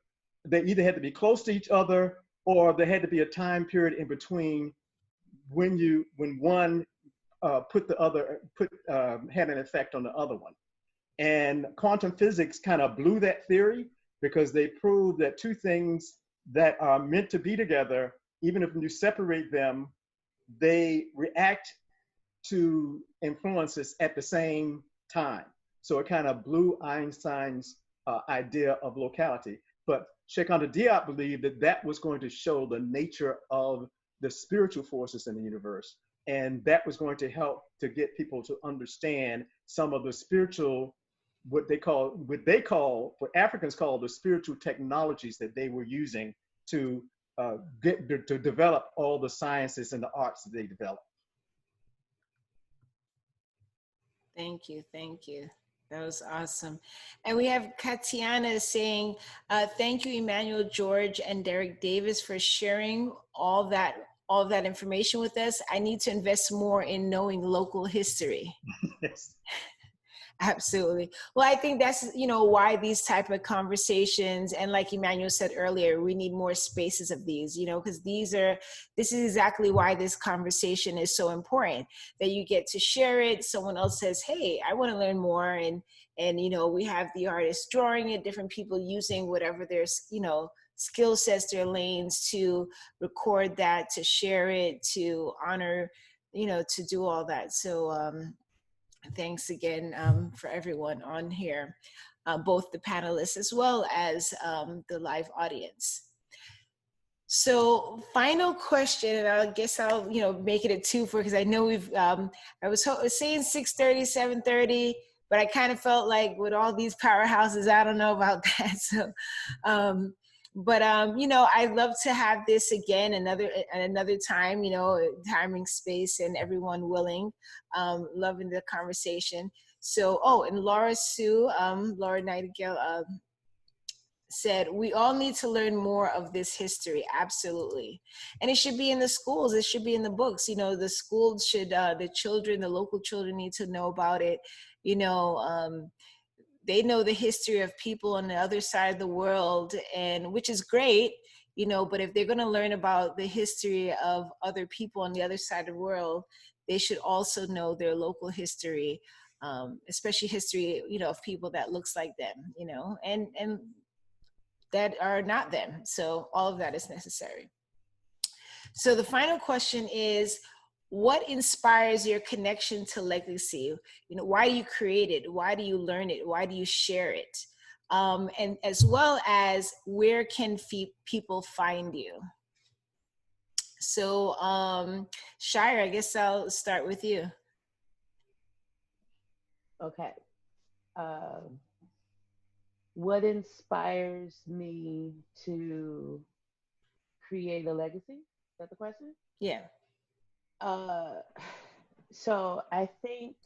they either had to be close to each other, or there had to be a time period in between when one had an effect on the other one. And quantum physics kind of blew that theory, because they proved that two things that are meant to be together, even if you separate them, they react to influences at the same time. So it kind of blew Einstein's idea of locality. But Cheikh Anta Diop believed that that was going to show the nature of the spiritual forces in the universe. And that was going to help to get people to understand some of the spiritual, what Africans call the spiritual technologies that they were using to develop all the sciences and the arts that they developed. Thank you, thank you. That was awesome. And we have Katiana saying, thank you, Emmanuel George and Derek Davis, for sharing all that information with us. I need to invest more in knowing local history. Yes. Absolutely. Well, I think that's, why these type of conversations, and like Emmanuel said earlier, we need more spaces of these, because this is exactly why this conversation is so important, that you get to share it. Someone else says, hey, I want to learn more. And we have the artists drawing it, different people using whatever their, skill sets, their lanes, to record that, to share it, to honor, to do all that. So, thanks again for everyone on here, both the panelists as well as the live audience. So final question, and I guess I'll make it a 2 because I know we've, I was saying 6:30, 7:30, but I kind of felt like with all these powerhouses, I don't know about that. So, I'd love to have this again another time, timing, space, and everyone willing. Loving the conversation. So, and Laura Nightingale said, we all need to learn more of this history. Absolutely. And it should be in the schools. It should be in the books. The schools should, the local children need to know about it. they know the history of people on the other side of the world, and which is great, you know, but if they're going to learn about the history of other people on the other side of the world, they should also know their local history, especially history, you know, of people that looks like them, you know, and that are not them. So all of that is necessary. So the final question is, what inspires your connection to legacy? You know, why do you create it? Why do you learn it? Why do you share it? And as well as, where can people find you? So Shire, I guess I'll start with you. Okay. What inspires me to create a legacy? Is that the question? Yeah. So I think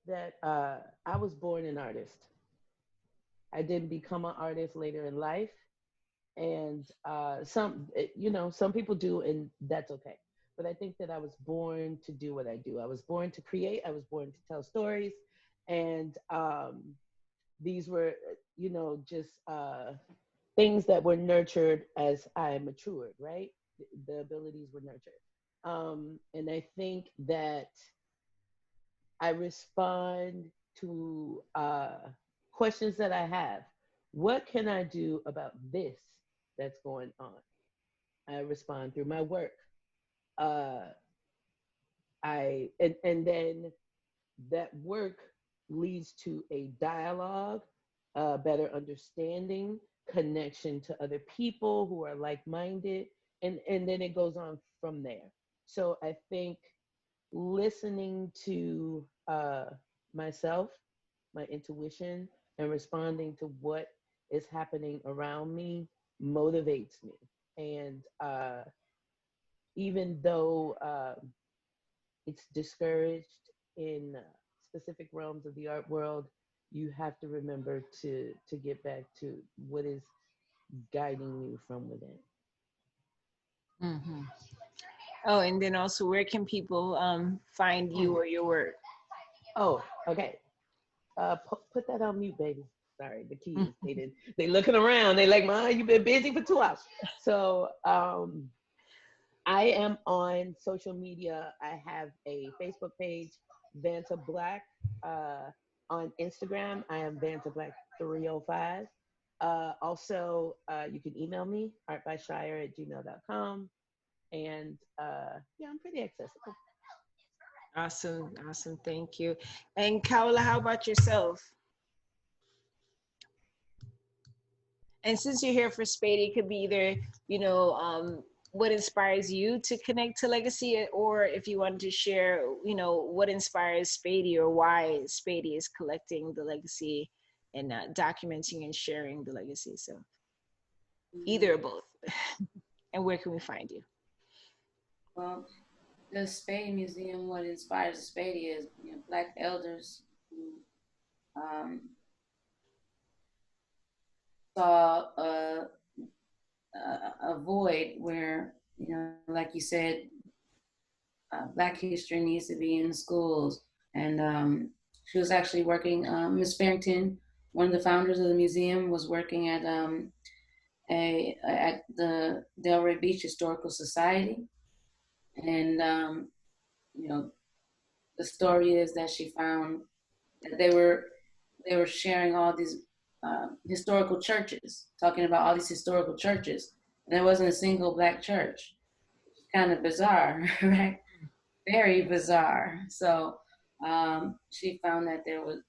that I was born an artist. I didn't become an artist later in life, and some people do, and that's okay. But I think that I was born to do what I do. I was born to create. I was born to tell stories, and these were, just things that were nurtured as I matured. Right, the abilities were nurtured, and I think that I respond to questions that I have. What can I do about this that's going on? I respond through my work. Uh, and then that work leads to a dialogue, better understanding, connection to other people who are like-minded, and then it goes on from there. So I think listening to myself, my intuition, and responding to what is happening around me motivates me. And even though it's discouraged in specific realms of the art world, you have to remember to get back to what is guiding you from within. Mm-hmm. Oh, and then also, where can people find you or your work? Oh, okay. Put that on mute, baby. Sorry, the kids. They looking around. They like, "Ma, you've been busy for 2 hours." So I am on social media. I have a Facebook page, Vanta Black. On Instagram, I am Vanta Black 305. Also, you can email me, artbyshire@gmail.com. And yeah, I'm pretty accessible. Awesome, awesome, thank you. And Khaulah, how about yourself? And since you're here for Spady, it could be either, you know, what inspires you to connect to legacy, or if you wanted to share, you know, what inspires Spady or why Spady is collecting the legacy and documenting and sharing the legacy. So either or both. And where can we find you? Well, the Spady Museum, what inspires the Spady is, Black elders who saw a void where, like you said, Black history needs to be in schools. And she was actually working, Miss Farrington, one of the founders of the museum, was working at the Delray Beach Historical Society. And, the story is that she found that they were sharing all these historical churches, talking about all these historical churches. And there wasn't a single Black church. Kind of bizarre, right? Very bizarre. So she found that there was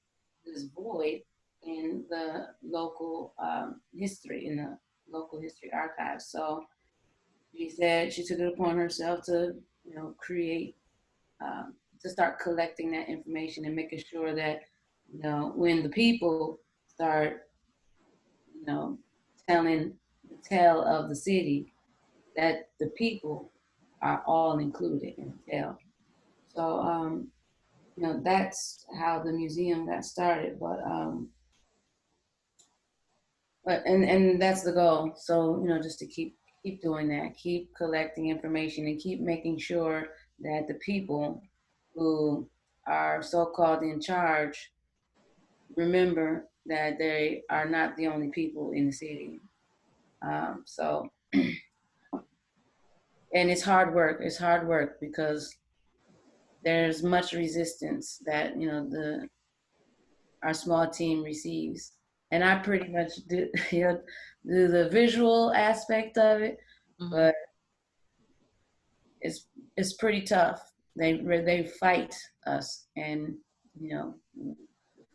this void in the local history, in the local history archives. So she said she took it upon herself to, create, to start collecting that information and making sure that, when the people start, telling the tale of the city, that the people are all included in the tale. So, that's how the museum got started. And that's the goal. So, just to keep doing that, keep collecting information and keep making sure that the people who are so-called in charge remember that they are not the only people in the city. So, and it's hard work. It's hard work because there's much resistance that our small team receives, and I pretty much do do the visual aspect of it, but it's pretty tough. They fight us, and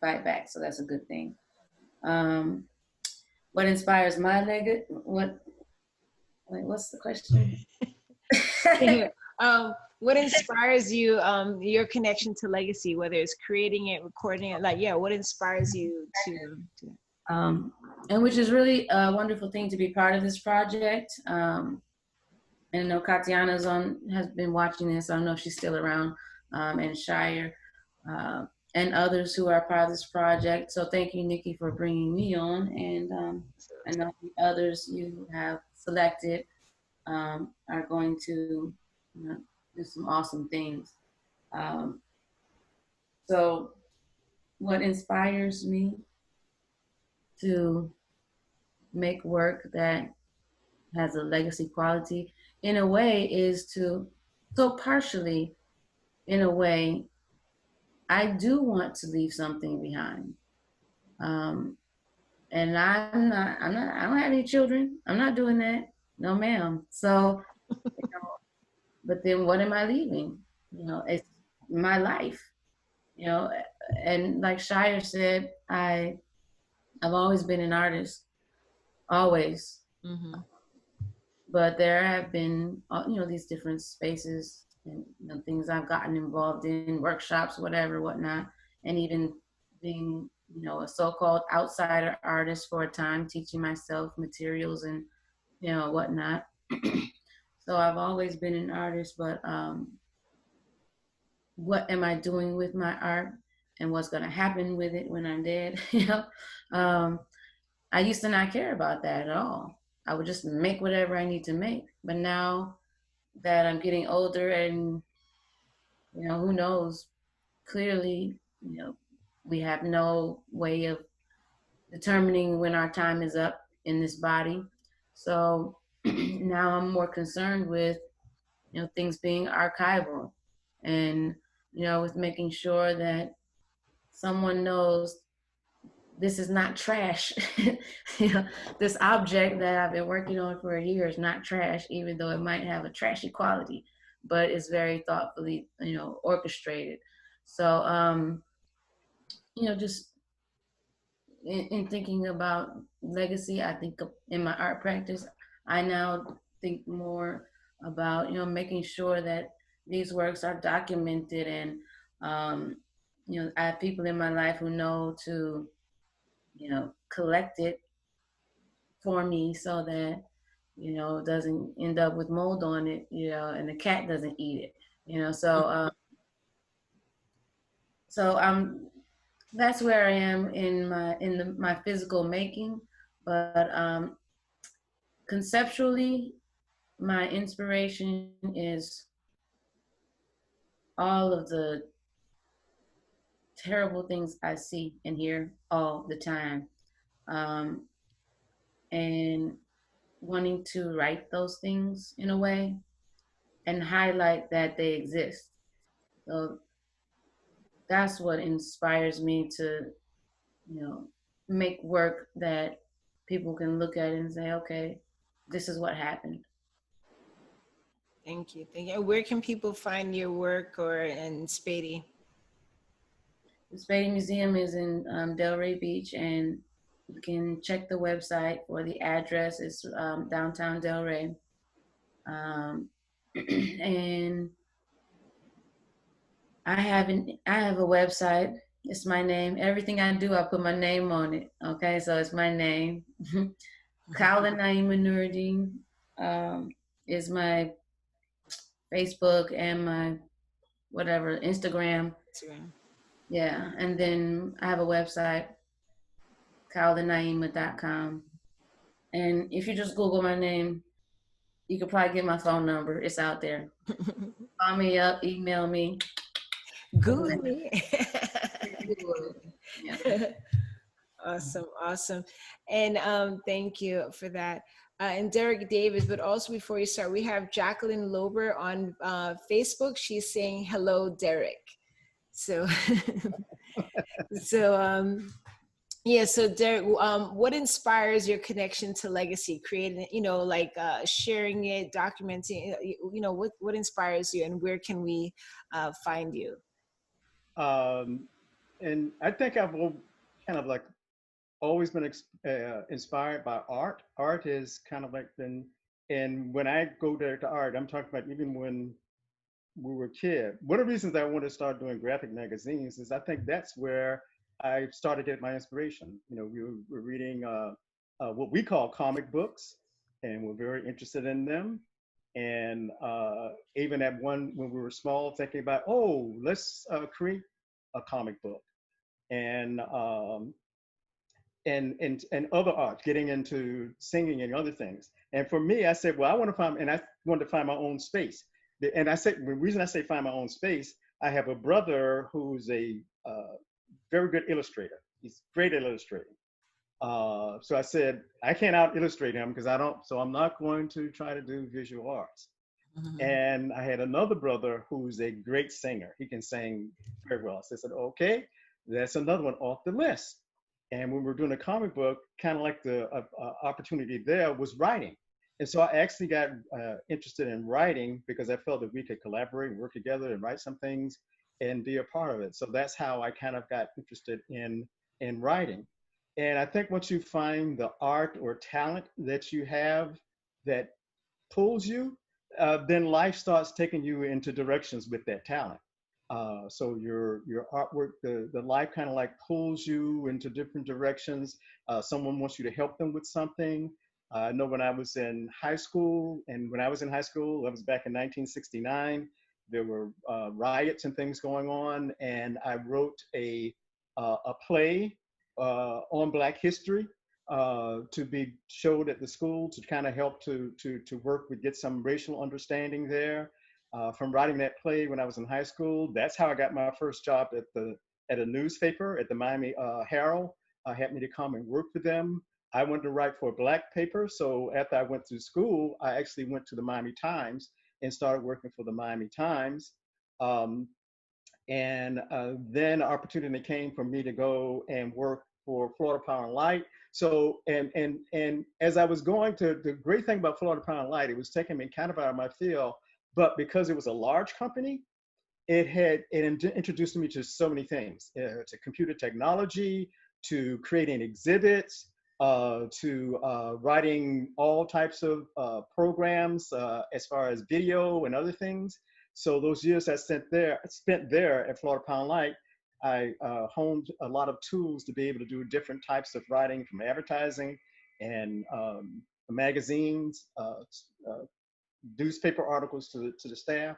fight back. So that's a good thing. What inspires my legacy? What's the question? What inspires you, your connection to legacy, whether it's creating it, recording it, what inspires you to and which is really a wonderful thing to be part of this project. And I know Katiana's has been watching this. I don't know if she's still around, and Shire, and others who are part of this project. So thank you, Niki, for bringing me on. And I know the others you have selected are going to do some awesome things. So what inspires me to make work that has a legacy quality in a way is partially in a way, I do want to leave something behind. And I don't have any children. I'm not doing that. No, ma'am. So, but then what am I leaving? It's my life, and like Shire said, I've always been an artist, always. But there have been, these different spaces and things I've gotten involved in, workshops, whatnot, and even being, a so-called outsider artist for a time, teaching myself materials and, whatnot. So I've always been an artist, but what am I doing with my art and what's going to happen with it when I'm dead? I used to not care about that at all. I would just make whatever I need to make. But now that I'm getting older and, who knows, clearly, we have no way of determining when our time is up in this body. So now I'm more concerned with, things being archival and, with making sure that someone knows this is not trash. This object that I've been working on for a year is not trash, even though it might have a trashy quality, but it's very thoughtfully, orchestrated. So, just in thinking about legacy, I think in my art practice, I now think more about, making sure that these works are documented and, I have people in my life who know to, collect it for me so that, it doesn't end up with mold on it, and the cat doesn't eat it, so that's where I am in my physical making, but conceptually, my inspiration is all of the terrible things I see and hear all the time. And wanting to write those things in a way and highlight that they exist. So that's what inspires me to, make work that people can look at and say, okay, this is what happened. Thank you. Where can people find your work in Spady? The Spady Museum is in Delray Beach, and you can check the website for the address. It's downtown Delray. And I have a website. It's my name. Everything I do, I put my name on it. Okay, so it's my name. Khaulah Naima Nuruddin is my Facebook and my Instagram. Yeah, and then I have a website, KhaulahNaima.com. And if you just Google my name, you could probably get my phone number. It's out there. Call me up, email me. Google me. Yeah. Awesome, awesome. And thank you for that. And Derek Davis, but also before you start, we have Jacqueline Lober on Facebook. She's saying, hello, Derek. So, so yeah, so Derek, what inspires your connection to legacy, creating, like sharing it, documenting, what inspires you and where can we find you? And I think I've kind of like always been inspired by art. Art has kind of like been, and when I go there to art, I'm talking about even when we were kids. One of the reasons I wanted to start doing graphic magazines is I think that's where I started to get my inspiration. We were reading what we call comic books, and we're very interested in them. And even at one, when we were small, thinking about, oh, let's create a comic book. And and other art, getting into singing and other things. And for me, I said, well, I wanted to find my own space. And I said, the reason I say find my own space, I have a brother who's a very good illustrator. He's great at illustrating. So I said, I can't out illustrate him because so I'm not going to try to do visual arts. Mm-hmm. And I had another brother who's a great singer. He can sing very well. So I said, okay, that's another one off the list. And when we were doing a comic book, kind of like the opportunity there was writing. And so I actually got interested in writing because I felt that we could collaborate and work together and write some things and be a part of it. So that's how I kind of got interested in writing. And I think once you find the art or talent that you have that pulls you, then life starts taking you into directions with that talent. So your artwork, the life kind of like pulls you into different directions. Someone wants you to help them with something. I know when I was in high school, that was back in 1969, there were riots and things going on, and I wrote a play on Black history to be showed at the school to kind of help to work with, get some racial understanding there. From writing that play when I was in high school, that's how I got my first job at a newspaper, at the Miami Herald. Had me to come and work for them. I wanted to write for a Black paper, so after I went through school, I actually went to the Miami Times and started working for the Miami Times. And then opportunity came for me to go and work for Florida Power and Light. So, and as I was going to, the great thing about Florida Power and Light, it was taking me kind of out of my field, but because it was a large company, it introduced me to so many things, to computer technology, to creating exhibits, to writing all types of programs as far as video and other things. So those years I spent there at Florida Power and Light, I honed a lot of tools to be able to do different types of writing, from advertising and magazines, newspaper articles to the staff.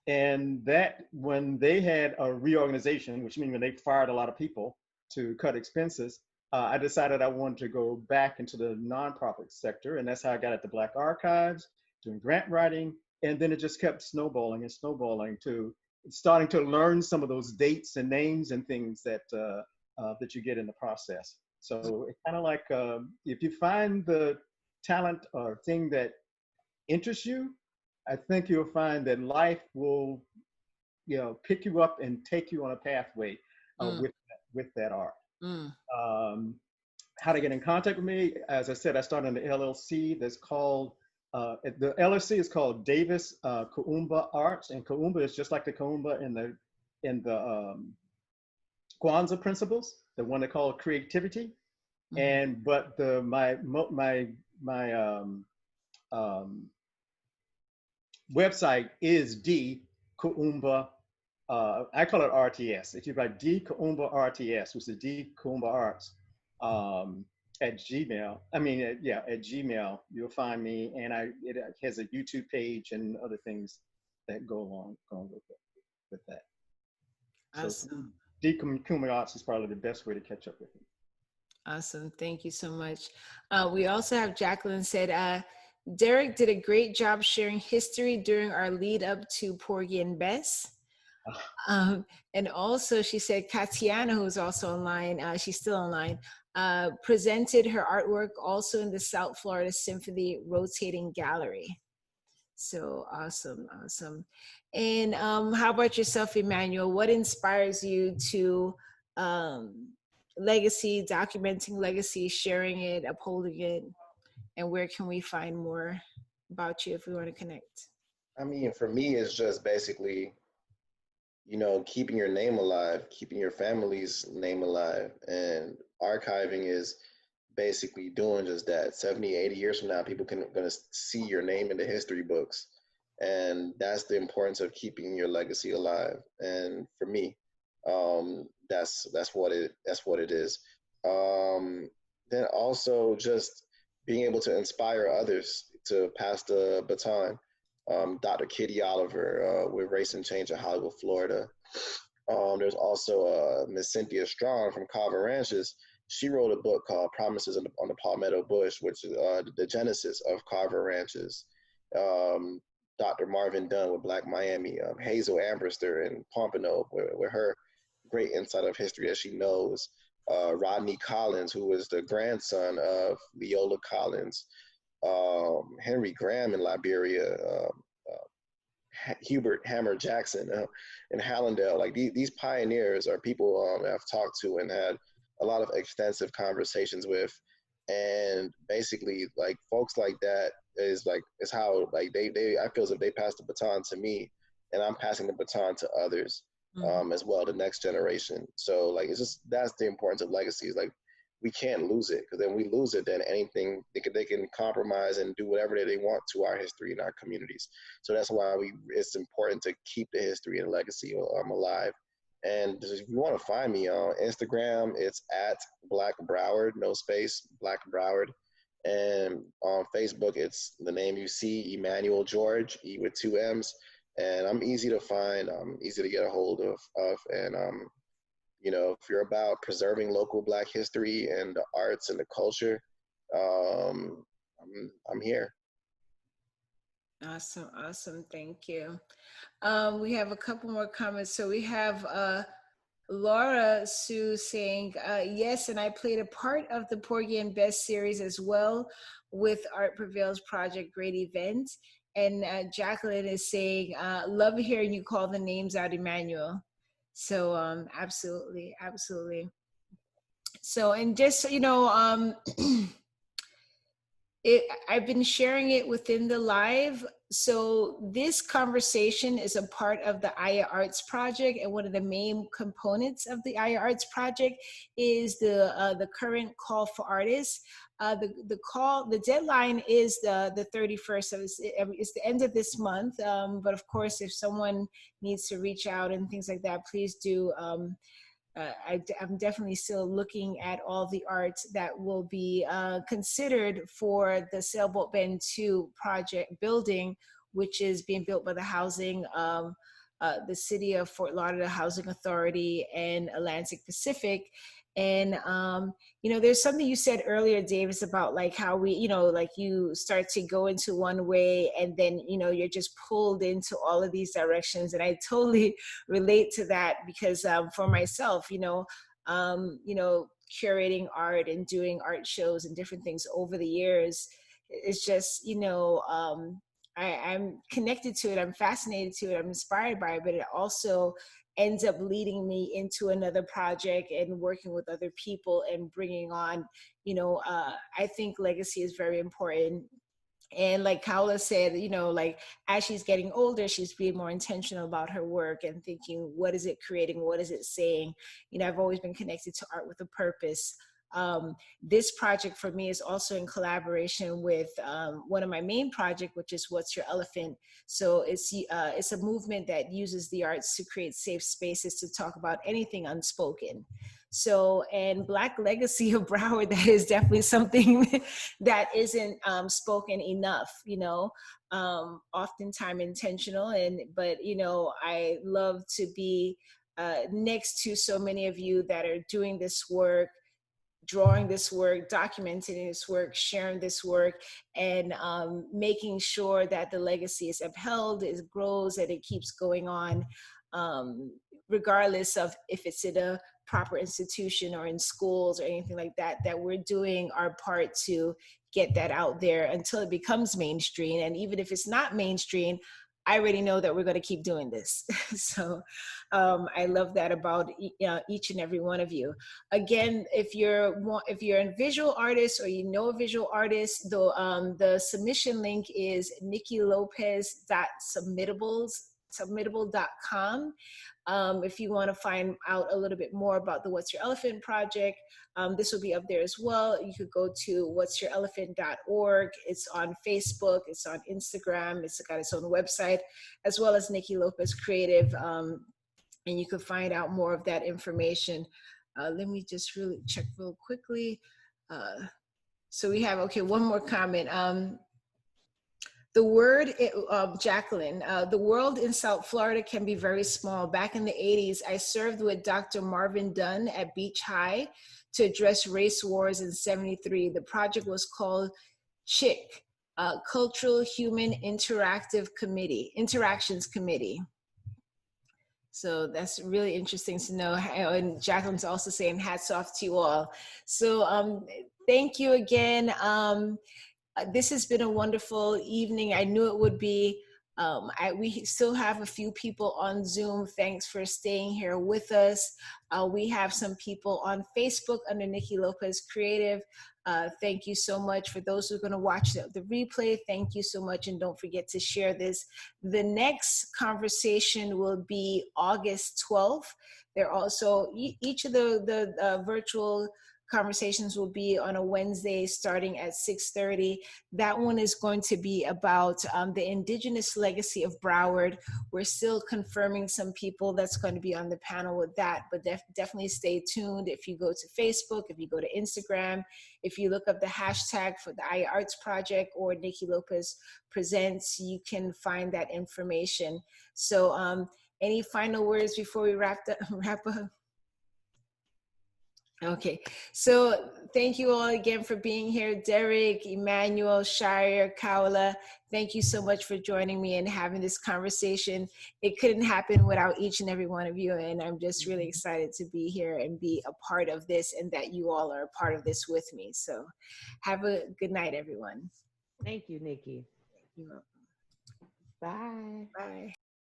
And that, when they had a reorganization, which means when they fired a lot of people to cut expenses, I decided I wanted to go back into the nonprofit sector. And that's how I got at the Black Archives, doing grant writing. And then it just kept snowballing and snowballing to starting to learn some of those dates and names and things that that you get in the process. So it's kind of like, if you find the talent or thing that interests you, I think you'll find that life will, pick you up and take you on a pathway with that art. How to get in contact with me? As I said, I started an LLC that's called, the LLC is called Davis Kuumba Arts, and Kuumba is just like the Kuumba in the Kwanzaa principles, the one they call creativity. And but my website is D Kuumba. I call it RTS. If you write D Kuumba RTS, which is D Kuumba Arts, at Gmail, at Gmail, you'll find me, and it has a YouTube page and other things that go along with that. Awesome. So D Kuumba Arts is probably the best way to catch up with me. Awesome. Thank you so much. We also have Jacqueline said, Derek did a great job sharing history during our lead up to Porgy and Bess. And also she said Katiana, who's also online, she's still online, presented her artwork also in the South Florida Symphony Rotating Gallery. So awesome, awesome. And how about yourself, Emmanuel? What inspires you to legacy, documenting legacy, sharing it, upholding it? And where can we find more about you if we want to connect? I mean, for me, it's just basically, you know, keeping your name alive, keeping your family's name alive. And archiving is basically doing just that. 70, 80 years from now, people can gonna see your name in the history books. And that's the importance of keeping your legacy alive. And for me, that's what it is. Then also just being able to inspire others to pass the baton. Dr. Kitty Oliver with Race and Change in Hollywood, Florida. There's also Miss Cynthia Strong from Carver Ranches. She wrote a book called Promises on the Palmetto Bush, which is the genesis of Carver Ranches. Dr. Marvin Dunn with Black Miami. Hazel Ambrister in Pompano with her great insight of history as she knows. Rodney Collins, who was the grandson of Leola Collins. Henry Graham in Liberia, Hubert Hammer Jackson in Hallandale. Like these pioneers are people I've talked to and had a lot of extensive conversations with. And basically, like folks like that is how like they I feel as if they passed the baton to me, and I'm passing the baton to others as well, the next generation. So like it's just that's the importance of legacy. Is like we can't lose it, because then we lose it, then anything they can compromise and do whatever they want to our history and our communities. So that's why it's important to keep the history and legacy alive. And if you want to find me on Instagram, it's at Black Broward, no space, Black Broward. And on Facebook, it's the name you see, Emmanuel George, E with 2 M's. And I'm easy to find, easy to get a hold of. And you know, if you're about preserving local Black history and the arts and the culture, I'm here. Awesome, awesome. Thank you. We have a couple more comments. So we have Laura Sue saying, yes, and I played a part of the Porgy and Bess series as well with Art Prevails Project, great event. And Jacqueline is saying, love hearing you call the names out, Emmanuel. So absolutely, absolutely. So, and just, you know, I've been sharing it within the live. So this conversation is a part of the Aya Arts Project, and one of the main components of the Aya Arts Project is the current call for artists. The deadline is the 31st, so it's the end of this month. But of course, if someone needs to reach out and things like that, please do. I'm definitely still looking at all the art that will be considered for the Sailboat Bend 2 project building, which is being built by the housing, the City of Fort Lauderdale Housing Authority and Atlantic Pacific. And, you know, there's something you said earlier, Davis, about like how we, you know, like you start to go into one way and then, you know, you're just pulled into all of these directions. And I totally relate to that because for myself, you know, curating art and doing art shows and different things over the years, it's just, you know, I'm connected to it. I'm fascinated to it. I'm inspired by it, but it also ends up leading me into another project and working with other people and bringing on, you know, I think legacy is very important. And like Khaulah said, you know, like as she's getting older, she's being more intentional about her work and thinking, what is it creating? What is it saying? You know, I've always been connected to art with a purpose. This project for me is also in collaboration with one of my main projects, which is What's Your Elephant? So it's a movement that uses the arts to create safe spaces to talk about anything unspoken. So, and Black Legacy of Broward, that is definitely something that isn't spoken enough, you know, oftentimes intentional. But, you know, I love to be next to so many of you that are doing this work, drawing this work, documenting this work, sharing this work, and making sure that the legacy is upheld, it grows, and it keeps going on. regardless of if it's in a proper institution or in schools or anything like that, that we're doing our part to get that out there until it becomes mainstream. And even if it's not mainstream, I already know that we're going to keep doing this. So I love that about each and every one of you. Again, if you're a visual artist or you know a visual artist, the submission link is nikilopez.submittable.com. If you want to find out a little bit more about the What's Your Elephant project, this will be up there as well. You could go to what'syourelephant.org. It's on Facebook, it's on Instagram, it's got its own website, as well as Niki Lopez Creative. And you can find out more of that information. Let me just really check real quickly. So we have, okay, one more comment. Jacqueline, the world in South Florida can be very small. Back in the 80s, I served with Dr. Marvin Dunn at Beach High to address race wars in '73. The project was called CHIC, Cultural Human Interactions Committee. So that's really interesting to know. And Jacqueline's also saying hats off to you all. So thank you again. This has been a wonderful evening. I knew it would be. We still have a few people on Zoom. Thanks for staying here with us. We have some people on Facebook under Niki Lopez Creative. Thank you so much. For those who are going to watch the replay, thank you so much. And don't forget to share this. The next conversation will be August 12th. They're also, each of the virtual conversations will be on a Wednesday starting at 6:30. That one is going to be about the Indigenous legacy of Broward. We're still confirming some people that's going to be on the panel with that, but definitely stay tuned. If you go to Facebook, if you go to Instagram, if you look up the hashtag for the ayaartsproject or Niki Lopez Presents, you can find that information. So any final words before we wrap up? Okay, so thank you all again for being here. Derek, Emmanuel, Shire, Khaulah, thank you so much for joining me and having this conversation. It couldn't happen without each and every one of you, and I'm just really excited to be here and be a part of this, and that you all are a part of this with me. So have a good night, everyone. Thank you, Niki. You're welcome. Bye. Bye.